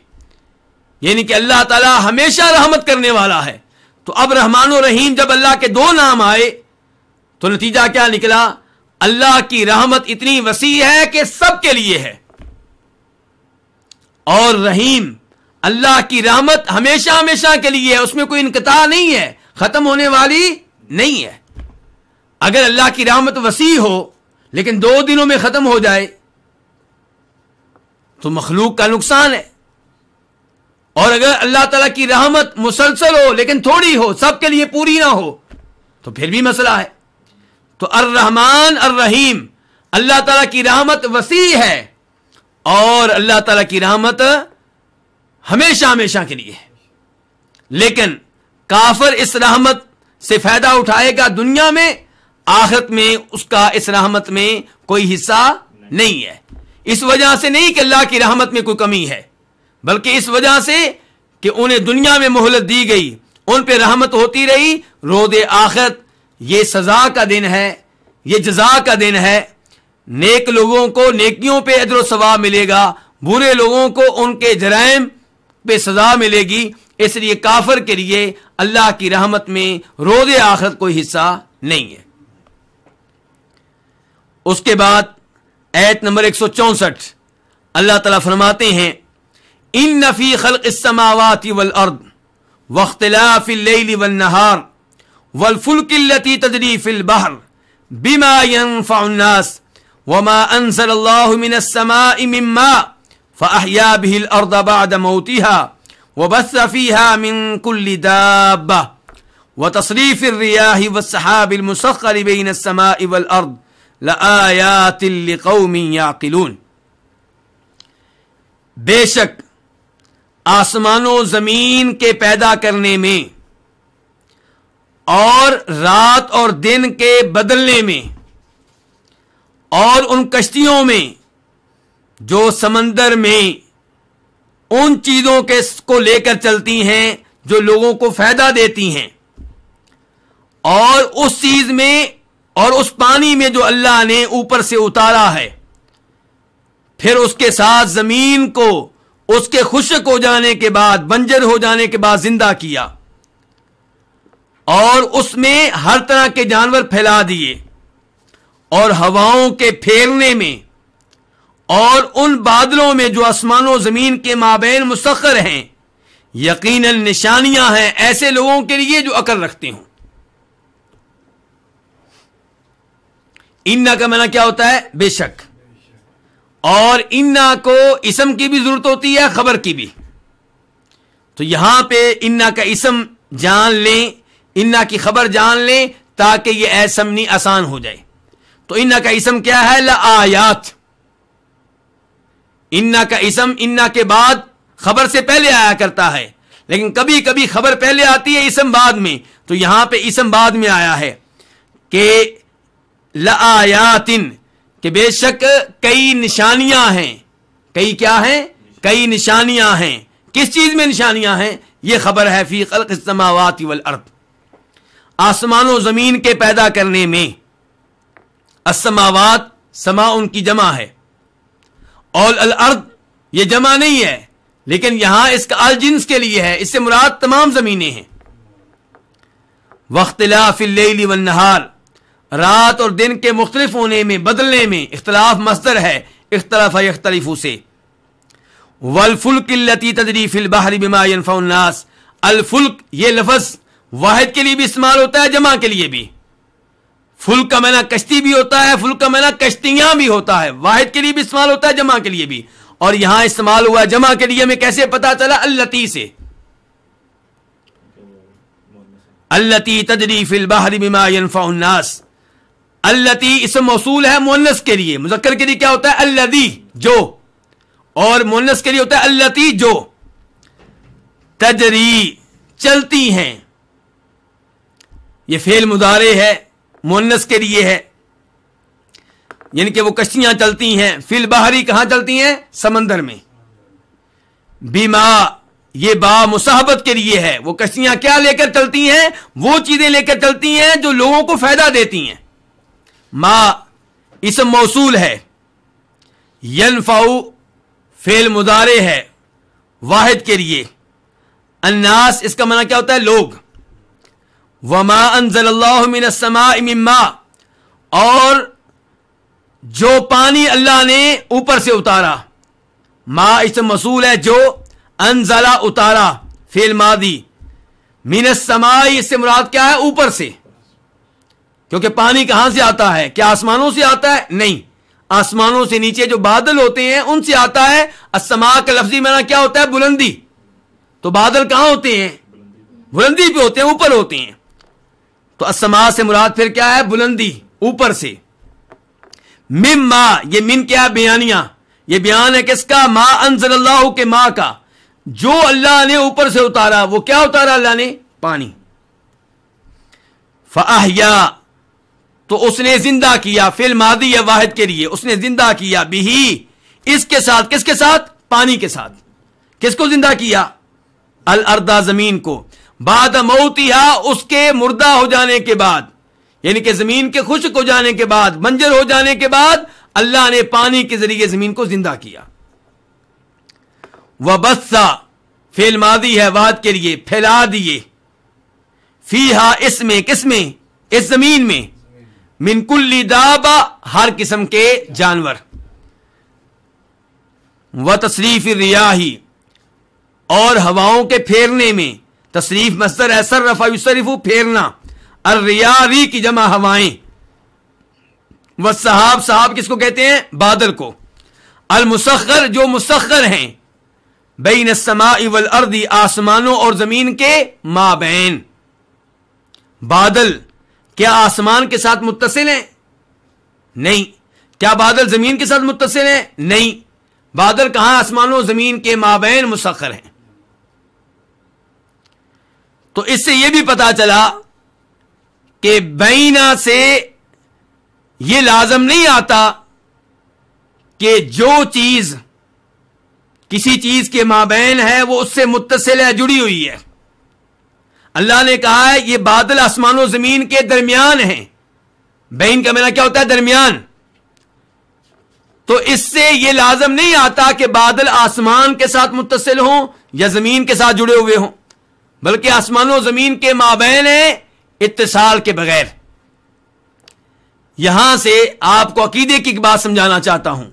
یعنی کہ اللہ تعالی ہمیشہ رحمت کرنے والا ہے. تو اب رحمان و رحیم جب اللہ کے دو نام آئے تو نتیجہ کیا نکلا؟ اللہ کی رحمت اتنی وسیع ہے کہ سب کے لیے ہے، اور رحیم اللہ کی رحمت ہمیشہ ہمیشہ کے لیے ہے، اس میں کوئی انقطاع نہیں ہے، ختم ہونے والی نہیں ہے. اگر اللہ کی رحمت وسیع ہو لیکن 2 دنوں میں ختم ہو جائے تو مخلوق کا نقصان ہے، اور اگر اللہ تعالیٰ کی رحمت مسلسل ہو لیکن تھوڑی ہو، سب کے لیے پوری نہ ہو، تو پھر بھی مسئلہ ہے. تو الرحمن الرحیم، اللہ تعالیٰ کی رحمت وسیع ہے اور اللہ تعالیٰ کی رحمت ہمیشہ ہمیشہ کے لیے ہے. لیکن کافر اس رحمت سے فائدہ اٹھائے گا دنیا میں، آخرت میں اس کا اس رحمت میں کوئی حصہ نہیں ہے. اس وجہ سے نہیں کہ اللہ کی رحمت میں کوئی کمی ہے، بلکہ اس وجہ سے کہ انہیں دنیا میں مہلت دی گئی، ان پہ رحمت ہوتی رہی. روز آخرت یہ سزا کا دن ہے، یہ جزا کا دن ہے. نیک لوگوں کو نیکیوں پہ اجر و ثواب ملے گا، برے لوگوں کو ان کے جرائم پہ سزا ملے گی. اس لیے کافر کے لیے اللہ کی رحمت میں روز آخرت کوئی حصہ نہیں ہے. اس کے بعد آیت نمبر 164 اللہ تعالیٰ فرماتے ہیں ان فی خلق السماوات والارض واختلاف اللیل والنہار والفلک التي تجری فی البحر بما ينفع الناس وما انزل اللہ من السماء من ماء فاحیا به الارض بعد موتها وبث فيها من كل دابة وتصریف الرياح والسحاب المسخر بين السماء والارض لآیات لقوم یعقلون. بے شک آسمان و زمین کے پیدا کرنے میں اور رات اور دن کے بدلنے میں اور ان کشتیوں میں جو سمندر میں ان چیزوں کو لے کر چلتی ہیں جو لوگوں کو فائدہ دیتی ہیں، اور اس چیز میں اور اس پانی میں جو اللہ نے اوپر سے اتارا ہے، پھر اس کے ساتھ زمین کو اس کے خشک ہو جانے کے بعد، بنجر ہو جانے کے بعد زندہ کیا، اور اس میں ہر طرح کے جانور پھیلا دیے، اور ہواؤں کے پھیرنے میں اور ان بادلوں میں جو آسمان و زمین کے مابین مسخر ہیں، یقیناً نشانیاں ہیں ایسے لوگوں کے لیے جو عقل رکھتے ہوں. انا کا معنی کیا ہوتا ہے؟ بے شک. اور انا کو اسم کی بھی ضرورت ہوتی ہے، خبر کی بھی. تو یہاں پہ انا کا اسم جان لیں، انا کی خبر جان لیں تاکہ یہ ایسا سمجھنی آسان ہو جائے. تو انا کا اسم کیا ہے؟ لآیات. انا کا اسم انا کے بعد خبر سے پہلے آیا کرتا ہے، لیکن کبھی کبھی خبر پہلے آتی ہے، اسم بعد میں. تو یہاں پہ اسم بعد میں آیا ہے کہ لآیات، کہ بے شک کئی نشانیاں ہیں. کئی کیا ہیں؟ کئی نشانیاں ہیں. کس چیز میں نشانیاں ہیں؟ یہ خبر ہے فی خلق السماوات والارض، آسمان و زمین کے پیدا کرنے میں. السماوات سما ان کی جمع ہے، اور الارض یہ جمع نہیں ہے، لیکن یہاں اس کا الجنس کے لیے ہے، اس سے مراد تمام زمینیں ہیں. واختلاف اللیل والنہار، رات اور دن کے مختلف ہونے میں، بدلنے میں. اختلاف مصدر ہے، اختلاف یختلف سے. والفلک التی تجری فی البحر بما ينفع الناس، الفلک یہ لفظ واحد کے لیے بھی استعمال ہوتا ہے، جمع کے لیے بھی. فلک کا معنی کشتی بھی ہوتا ہے، فلک کا معنی کشتیاں بھی ہوتا ہے، واحد کے لیے بھی استعمال ہوتا ہے، جمع کے لیے بھی. اور یہاں استعمال ہوا جمع کے لیے، ہمیں کیسے پتا چلا؟ اللتی سے، اللتی تجری فی البحر بما ينفع الناس. اللتی اسم موصول ہے مؤنث کے لیے، مذکر کے لیے کیا ہوتا ہے؟ الذی، جو، اور مؤنث کے لیے ہوتا ہے اللتی، جو. تجری، چلتی ہیں، یہ فعل مضارع ہے، مؤنث کے لیے ہے، یعنی کہ وہ کشتیاں چلتی ہیں. فی البحر، کہاں چلتی ہیں؟ سمندر میں. بما، یہ با مصاحبت کے لیے ہے، وہ کشتیاں کیا لے کر چلتی ہیں؟ وہ چیزیں لے کر چلتی ہیں جو لوگوں کو فائدہ دیتی ہیں. ما اسم موصول ہے، ینفع فعل مضارع ہے واحد کے لیے. الناس اس کا معنی کیا ہوتا ہے؟ لوگ. وما انزل اللہ من السماء من ماء، اور جو پانی اللہ نے اوپر سے اتارا. ما اسم موصول ہے، جو، انزلہ اتارا فعل ماضی. من السماء اس سے مراد کیا ہے؟ اوپر سے، کیونکہ پانی کہاں سے آتا ہے؟ کیا آسمانوں سے آتا ہے؟ نہیں، آسمانوں سے نیچے جو بادل ہوتے ہیں ان سے آتا ہے. السماء کا لفظی معنی کیا ہوتا ہے؟ بلندی. تو بادل کہاں ہوتے ہیں؟ بلندی پہ ہوتے ہیں، اوپر ہوتے ہیں. تو السماء سے مراد پھر کیا ہے؟ بلندی، اوپر سے. مما، یہ من کیا ہے؟ بیانیہ. یہ بیان ہے کس کا؟ ما انزل اللہ کے ما کا، جو اللہ نے اوپر سے اتارا. وہ کیا اتارا اللہ نے؟ پانی. فاحیا، تو اس نے زندہ کیا، فعل ماضی ہے واحد کے لیے، اس نے زندہ کیا. بھی، اس کے ساتھ، کس کے ساتھ؟ پانی کے ساتھ. کس کو زندہ کیا؟ الارض، زمین کو. بعد موتہا، اس کے مردہ ہو جانے کے بعد، یعنی کہ زمین کے خشک ہو جانے کے بعد، بنجر ہو جانے کے بعد اللہ نے پانی کے ذریعے زمین کو زندہ کیا. وبثا فعل ماضی ہے واحد کے لیے، پھیلا دیے. فیہا، اس میں، کس میں؟ اس زمین میں. من کل دابہ، ہر قسم کے جانور. وتصریف الریاح، اور ہواؤں کے پھیرنے میں. تصریف مصدر ہے، صرف یصرف، پھیرنا. الریاح، ری کی جمع ہوائیں. والسحاب، سحاب کس کو کہتے ہیں؟ بادل کو. المسخر، جو مسخر ہیں. بین السماء والارض، آسمانوں اور زمین کے مابین. بادل کیا آسمان کے ساتھ متصل ہیں؟ نہیں. کیا بادل زمین کے ساتھ متصل ہیں؟ نہیں. بادل کہاں؟ آسمانوں زمین کے مابین مسخر ہیں. تو اس سے یہ بھی پتا چلا کہ بینا سے یہ لازم نہیں آتا کہ جو چیز کسی چیز کے مابین ہے وہ اس سے متصل ہے، جڑی ہوئی ہے. اللہ نے کہا ہے یہ بادل آسمان و زمین کے درمیان ہیں. بین کا معنی کیا ہوتا ہے؟ درمیان. تو اس سے یہ لازم نہیں آتا کہ بادل آسمان کے ساتھ متصل ہوں یا زمین کے ساتھ جڑے ہوئے ہوں، بلکہ آسمان و زمین کے مابین ہیں اتصال کے بغیر. یہاں سے آپ کو عقیدے کی ایک بات سمجھانا چاہتا ہوں.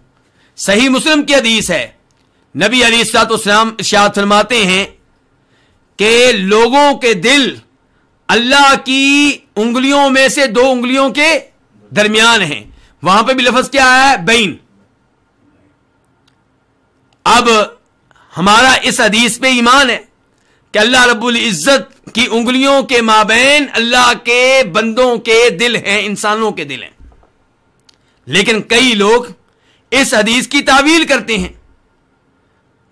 صحیح مسلم کی حدیث ہے، نبی علیہ الصلوۃ والسلام ارشاد فرماتے ہیں کہ لوگوں کے دل اللہ کی انگلیوں میں سے 2 انگلیوں کے درمیان ہیں. وہاں پہ بھی لفظ کیا ہے؟ بین. اب ہمارا اس حدیث پہ ایمان ہے کہ اللہ رب العزت کی انگلیوں کے مابین اللہ کے بندوں کے دل ہیں، انسانوں کے دل ہیں. لیکن کئی لوگ اس حدیث کی تعویل کرتے ہیں.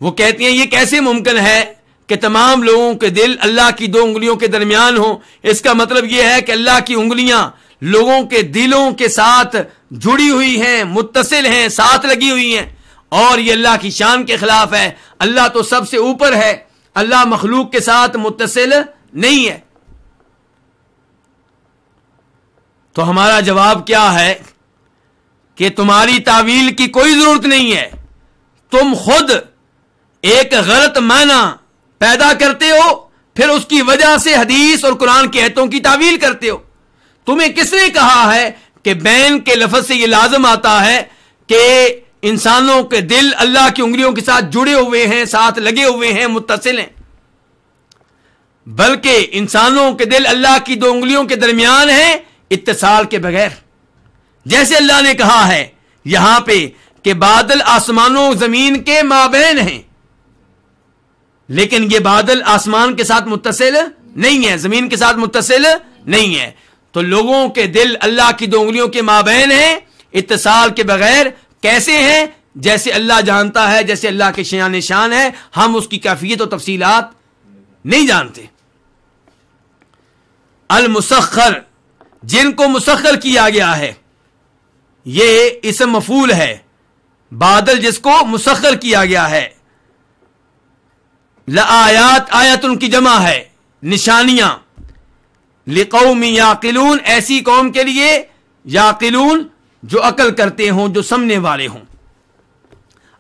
وہ کہتے ہیں یہ کیسے ممکن ہے کہ تمام لوگوں کے دل اللہ کی 2 انگلیوں کے درمیان ہوں؟ اس کا مطلب یہ ہے کہ اللہ کی انگلیاں لوگوں کے دلوں کے ساتھ جڑی ہوئی ہیں، متصل ہیں، ساتھ لگی ہوئی ہیں، اور یہ اللہ کی شان کے خلاف ہے. اللہ تو سب سے اوپر ہے، اللہ مخلوق کے ساتھ متصل نہیں ہے. تو ہمارا جواب کیا ہے کہ تمہاری تعویل کی کوئی ضرورت نہیں ہے. تم خود ایک غلط معنی پیدا کرتے ہو، پھر اس کی وجہ سے حدیث اور قرآن کی آیتوں کی تعویل کرتے ہو. تمہیں کس نے کہا ہے کہ بین کے لفظ سے یہ لازم آتا ہے کہ انسانوں کے دل اللہ کی انگلیوں کے ساتھ جڑے ہوئے ہیں، ساتھ لگے ہوئے ہیں، متصل ہیں؟ بلکہ انسانوں کے دل اللہ کی 2 انگلیوں کے درمیان ہیں اتصال کے بغیر. جیسے اللہ نے کہا ہے یہاں پہ کہ بادل آسمانوں زمین کے مابین ہیں، لیکن یہ بادل آسمان کے ساتھ متصل نہیں ہے، زمین کے ساتھ متصل نہیں ہے. تو لوگوں کے دل اللہ کی 2 انگلیوں کے مابین ہیں، اتصال کے بغیر. کیسے ہیں؟ جیسے اللہ جانتا ہے، جیسے اللہ کے شان شان ہے، ہم اس کی کیفیت و تفصیلات نہیں جانتے. المسخر، جن کو مسخر کیا گیا ہے، یہ اسم مفعول ہے. بادل جس کو مسخر کیا گیا ہے. لآیات، آیت ان کی جمع ہے، نشانیاں. لقوم یعقلون، ایسی قوم کے لیے، یعقلون جو عقل کرتے ہوں، جو سمجھنے والے ہوں.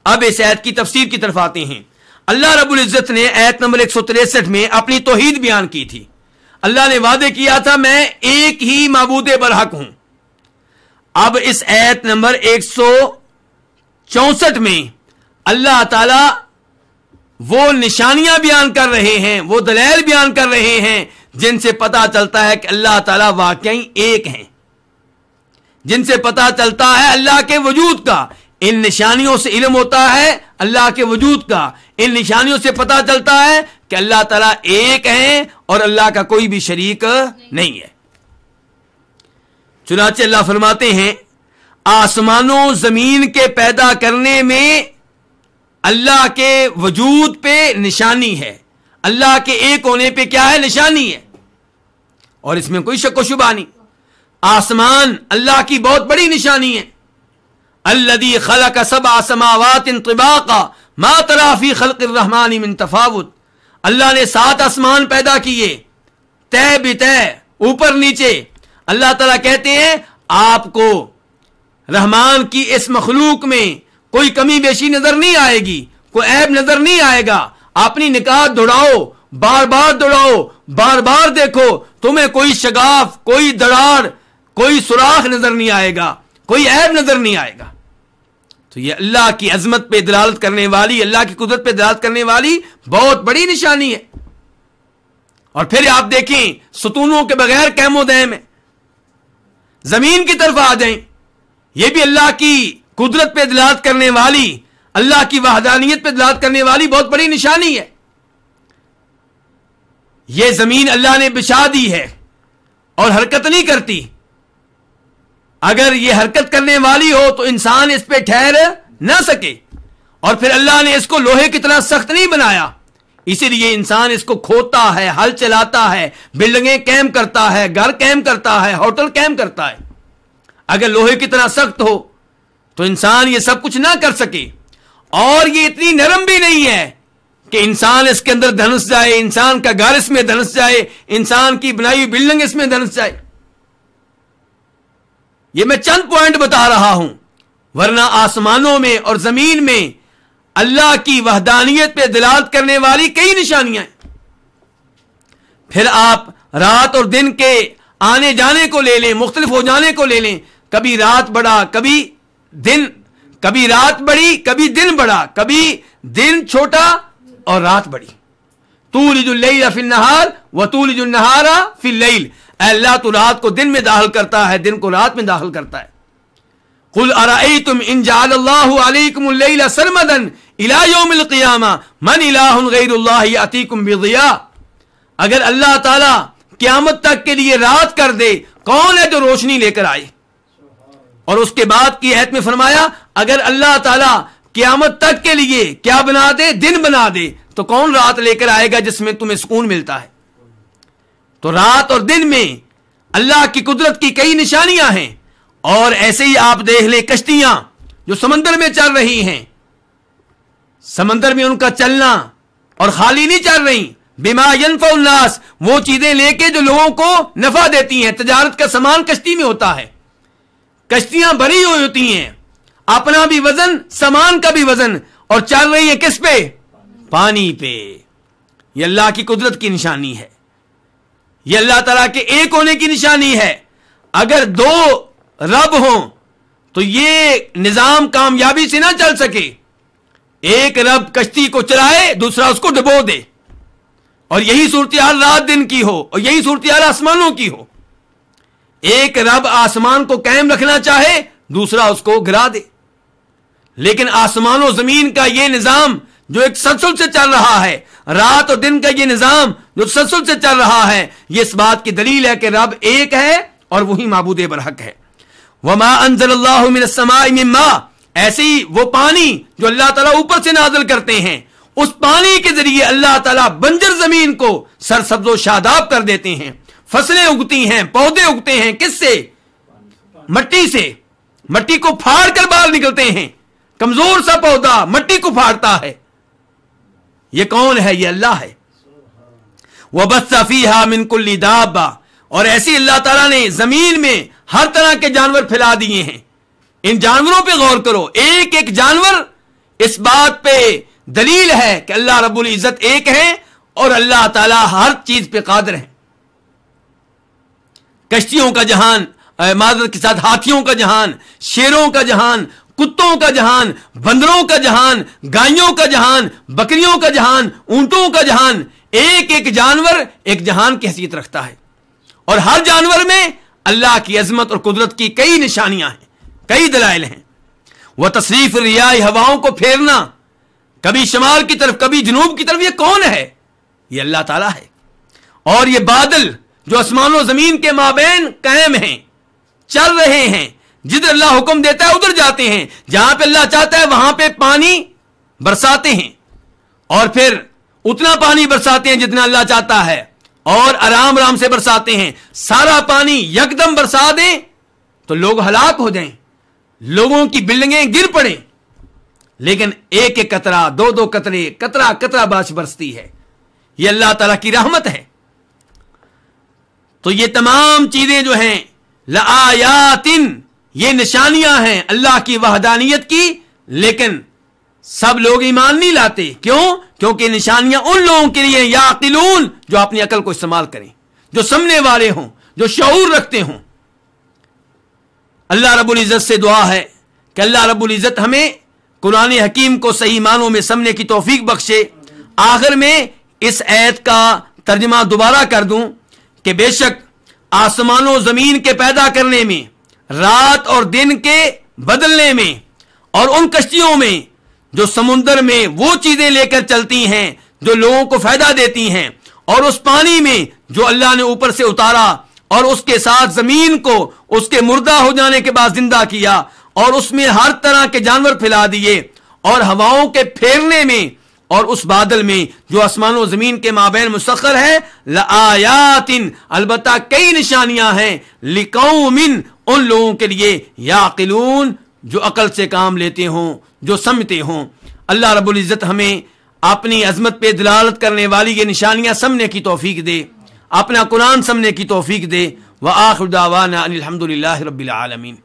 اب اس آیت کی تفسیر کی طرف آتے ہیں. اللہ رب العزت نے آیت نمبر 163 میں اپنی توحید بیان کی تھی. اللہ نے وعدے کیا تھا میں ایک ہی معبود برحق ہوں. اب اس آیت نمبر 164 میں اللہ تعالی وہ نشانیاں بیان کر رہے ہیں، وہ دلائل بیان کر رہے ہیں جن سے پتا چلتا ہے کہ اللہ تعالی واقعی ایک ہیں، جن سے پتا چلتا ہے اللہ کے وجود کا. ان نشانیوں سے علم ہوتا ہے اللہ کے وجود کا. ان نشانیوں سے پتا چلتا ہے کہ اللہ تعالیٰ ایک ہیں اور اللہ کا کوئی بھی شریک نہیں ہے. چنانچہ اللہ فرماتے ہیں آسمانوں زمین کے پیدا کرنے میں اللہ کے وجود پہ نشانی ہے، اللہ کے ایک ہونے پہ کیا ہے؟ نشانی ہے. اور اس میں کوئی شک و شبہ نہیں. آسمان اللہ کی بہت بڑی نشانی ہے. الذی خلق 7 سماوات طباقا ما تری فی خلق الرحمن من تفاوت. اللہ نے 7 آسمان پیدا کیے، تہ بتہ، اوپر نیچے. اللہ تعالیٰ کہتے ہیں آپ کو رحمان کی اس مخلوق میں کوئی کمی بیشی نظر نہیں آئے گی، کوئی عیب نظر نہیں آئے گا. اپنی نکات دوڑاؤ، بار بار دوڑاؤ، بار بار دیکھو، تمہیں کوئی شگاف، کوئی دراڑ، کوئی سوراخ نظر نہیں آئے گا، کوئی عیب نظر نہیں آئے گا. تو یہ اللہ کی عظمت پہ دلالت کرنے والی، اللہ کی قدرت پہ دلالت کرنے والی بہت بڑی نشانی ہے. اور پھر آپ دیکھیں ستونوں کے بغیر قیم و دائم ہے. زمین کی طرف آ جائیں، یہ بھی اللہ کی قدرت پہ دلالت کرنے والی، اللہ کی وحدانیت پہ دلالت کرنے والی بہت بڑی نشانی ہے. یہ زمین اللہ نے بچھا دی ہے اور حرکت نہیں کرتی. اگر یہ حرکت کرنے والی ہو تو انسان اس پہ ٹھہر نہ سکے. اور پھر اللہ نے اس کو لوہے کی طرح سخت نہیں بنایا، اسی لیے انسان اس کو کھوتا ہے، ہل چلاتا ہے، بلڈنگیں قائم کرتا ہے، گھر قائم کرتا ہے، ہوٹل قائم کرتا ہے. اگر لوہے کی طرح سخت ہو تو انسان یہ سب کچھ نہ کر سکے. اور یہ اتنی نرم بھی نہیں ہے کہ انسان اس کے اندر دھنس جائے، انسان کا گھر اس میں دھنس جائے، انسان کی بنائی ہوئی بلڈنگ اس میں دھنس جائے. یہ میں چند پوائنٹ بتا رہا ہوں، ورنہ آسمانوں میں اور زمین میں اللہ کی وحدانیت پہ دلالت کرنے والی کئی نشانیاں ہیں. پھر آپ رات اور دن کے آنے جانے کو لے لیں، مختلف ہو جانے کو لے لیں. کبھی رات بڑا، کبھی دن، کبھی رات بڑی، کبھی دن بڑا، کبھی دن چھوٹا اور رات بڑی. تولج اللیل فی النہار وتولج النہار فی اللیل. اے اللہ تو رات کو دن میں داخل کرتا ہے، دن کو رات میں داخل کرتا ہے. قل ارأیتم ان جعل اللہ علیکم اللیل سرمدا الی یوم القیامہ من الہ غیر اللہ یأتیکم بضیاء. اگر اللہ تعالی قیامت تک کے لیے رات کر دے، کون ہے جو روشنی لے کر آئے؟ اور اس کے بعد کی آیت میں فرمایا اگر اللہ تعالی قیامت تک کے لیے کیا بنا دے؟ دن بنا دے، تو کون رات لے کر آئے گا جس میں تمہیں سکون ملتا ہے؟ تو رات اور دن میں اللہ کی قدرت کی کئی نشانیاں ہیں. اور ایسے ہی آپ دیکھ لیں کشتیاں جو سمندر میں چل رہی ہیں، سمندر میں ان کا چلنا اور خالی نہیں چل رہی. بما ينفع الناس، وہ چیزیں لے کے جو لوگوں کو نفع دیتی ہیں. تجارت کا سامان کشتی میں ہوتا ہے، کشتیاں بھری ہوئی ہوتی ہیں، اپنا بھی وزن، سامان کا بھی وزن، اور چل رہی ہیں کس پہ؟ پانی پہ. یہ اللہ کی قدرت کی نشانی ہے، یہ اللہ تعالیٰ کے ایک ہونے کی نشانی ہے. اگر دو رب ہوں تو یہ نظام کامیابی سے نہ چل سکے. ایک رب کشتی کو چلائے، دوسرا اس کو ڈبو دے. اور یہی صورتحال رات دن کی ہو، اور یہی صورتحال آسمانوں کی ہو. ایک رب آسمان کو قائم رکھنا چاہے، دوسرا اس کو گرا دے. لیکن آسمان و زمین کا یہ نظام جو ایک تسلسل سے چل رہا ہے، رات اور دن کا یہ نظام جو تسلسل سے چل رہا ہے، یہ اس بات کی دلیل ہے کہ رب ایک ہے اور وہی معبود برحق ہے۔ وما انزل اللہ من السماء من ماء، ایسے ہی وہ پانی جو اللہ تعالیٰ اوپر سے نازل کرتے ہیں، اس پانی کے ذریعے اللہ تعالیٰ بنجر زمین کو سرسبز و شاداب کر دیتے ہیں، فصلیں اگتی ہیں، پودے اگتے ہیں، کس سے؟ مٹی سے۔ مٹی کو پھاڑ کر باہر نکلتے ہیں، کمزور سا پودا مٹی کو پھاڑتا ہے۔ یہ کون ہے؟ یہ اللہ ہے۔ وَبَثَّ فِيهَا مِن كُلِّ دَابَّةٍ، اور ایسی اللہ تعالیٰ نے زمین میں ہر طرح کے جانور پھیلا دیے ہیں۔ ان جانوروں پہ غور کرو، ایک ایک جانور اس بات پہ دلیل ہے کہ اللہ رب العزت ایک ہے اور اللہ تعالیٰ ہر چیز پہ قادر ہے۔ کشتیوں کا جہان، معذرت کے ساتھ ہاتھیوں کا جہان، شیروں کا جہان، کتوں کا جہان، بندروں کا جہان، گائیوں کا جہان، بکریوں کا جہان، اونٹوں کا جہان، ایک ایک جانور ایک جہان کی حیثیت رکھتا ہے، اور ہر جانور میں اللہ کی عظمت اور قدرت کی کئی نشانیاں ہیں، کئی دلائل ہیں۔ وہ تصریف الریاح، ہواؤں کو پھیرنا کبھی شمال کی طرف کبھی جنوب کی طرف، یہ کون ہے؟ یہ اللہ تعالیٰ ہے۔ اور یہ بادل جو آسمان و زمین کے مابین قائم ہیں، چل رہے ہیں، جدھر اللہ حکم دیتا ہے ادھر جاتے ہیں، جہاں پہ اللہ چاہتا ہے وہاں پہ پانی برساتے ہیں، اور پھر اتنا پانی برساتے ہیں جتنا اللہ چاہتا ہے، اور آرام آرام سے برساتے ہیں۔ سارا پانی یکدم برسا دیں تو لوگ ہلاک ہو جائیں، لوگوں کی بلڈنگیں گر پڑیں، لیکن ایک ایک قطرہ، دو دو قطرے، قطرہ قطرہ بارش برستی ہے۔ یہ اللہ تعالیٰ کی رحمت ہے۔ تو یہ تمام چیزیں جو ہیں لآیات، یہ نشانیاں ہیں اللہ کی وحدانیت کی، لیکن سب لوگ ایمان نہیں لاتے۔ کیوں؟ کیونکہ نشانیاں ان لوگوں کے لیے یعقلون، جو اپنی عقل کو استعمال کریں، جو سمجھنے والے ہوں، جو شعور رکھتے ہوں۔ اللہ رب العزت سے دعا ہے کہ اللہ رب العزت ہمیں قرآن حکیم کو صحیح معنوں میں سمجھنے کی توفیق بخشے۔ آخر میں اس آیت کا ترجمہ دوبارہ کر دوں کہ بے شک آسمان و زمین کے پیدا کرنے میں، رات اور دن کے بدلنے میں، اور ان کشتیوں میں جو سمندر میں وہ چیزیں لے کر چلتی ہیں جو لوگوں کو فائدہ دیتی ہیں، اور اس پانی میں جو اللہ نے اوپر سے اتارا اور اس کے ساتھ زمین کو اس کے مردہ ہو جانے کے بعد زندہ کیا، اور اس میں ہر طرح کے جانور پھیلا دیے، اور ہواؤں کے پھیرنے میں، اور اس بادل میں جو آسمان و زمین کے مابین مسخر ہے، لآیات، البتہ کئی نشانیاں ہیں، لقوم، ان لوگوں کے لیے، یعقلون، جو عقل سے کام لیتے ہوں، جو سمجھتے ہوں۔ اللہ رب العزت ہمیں اپنی عظمت پہ دلالت کرنے والی یہ نشانیاں سمجھنے کی توفیق دے، اپنا قرآن سمجھنے کی توفیق دے۔ وآخر دعوانا ان الحمد للہ رب العالمین۔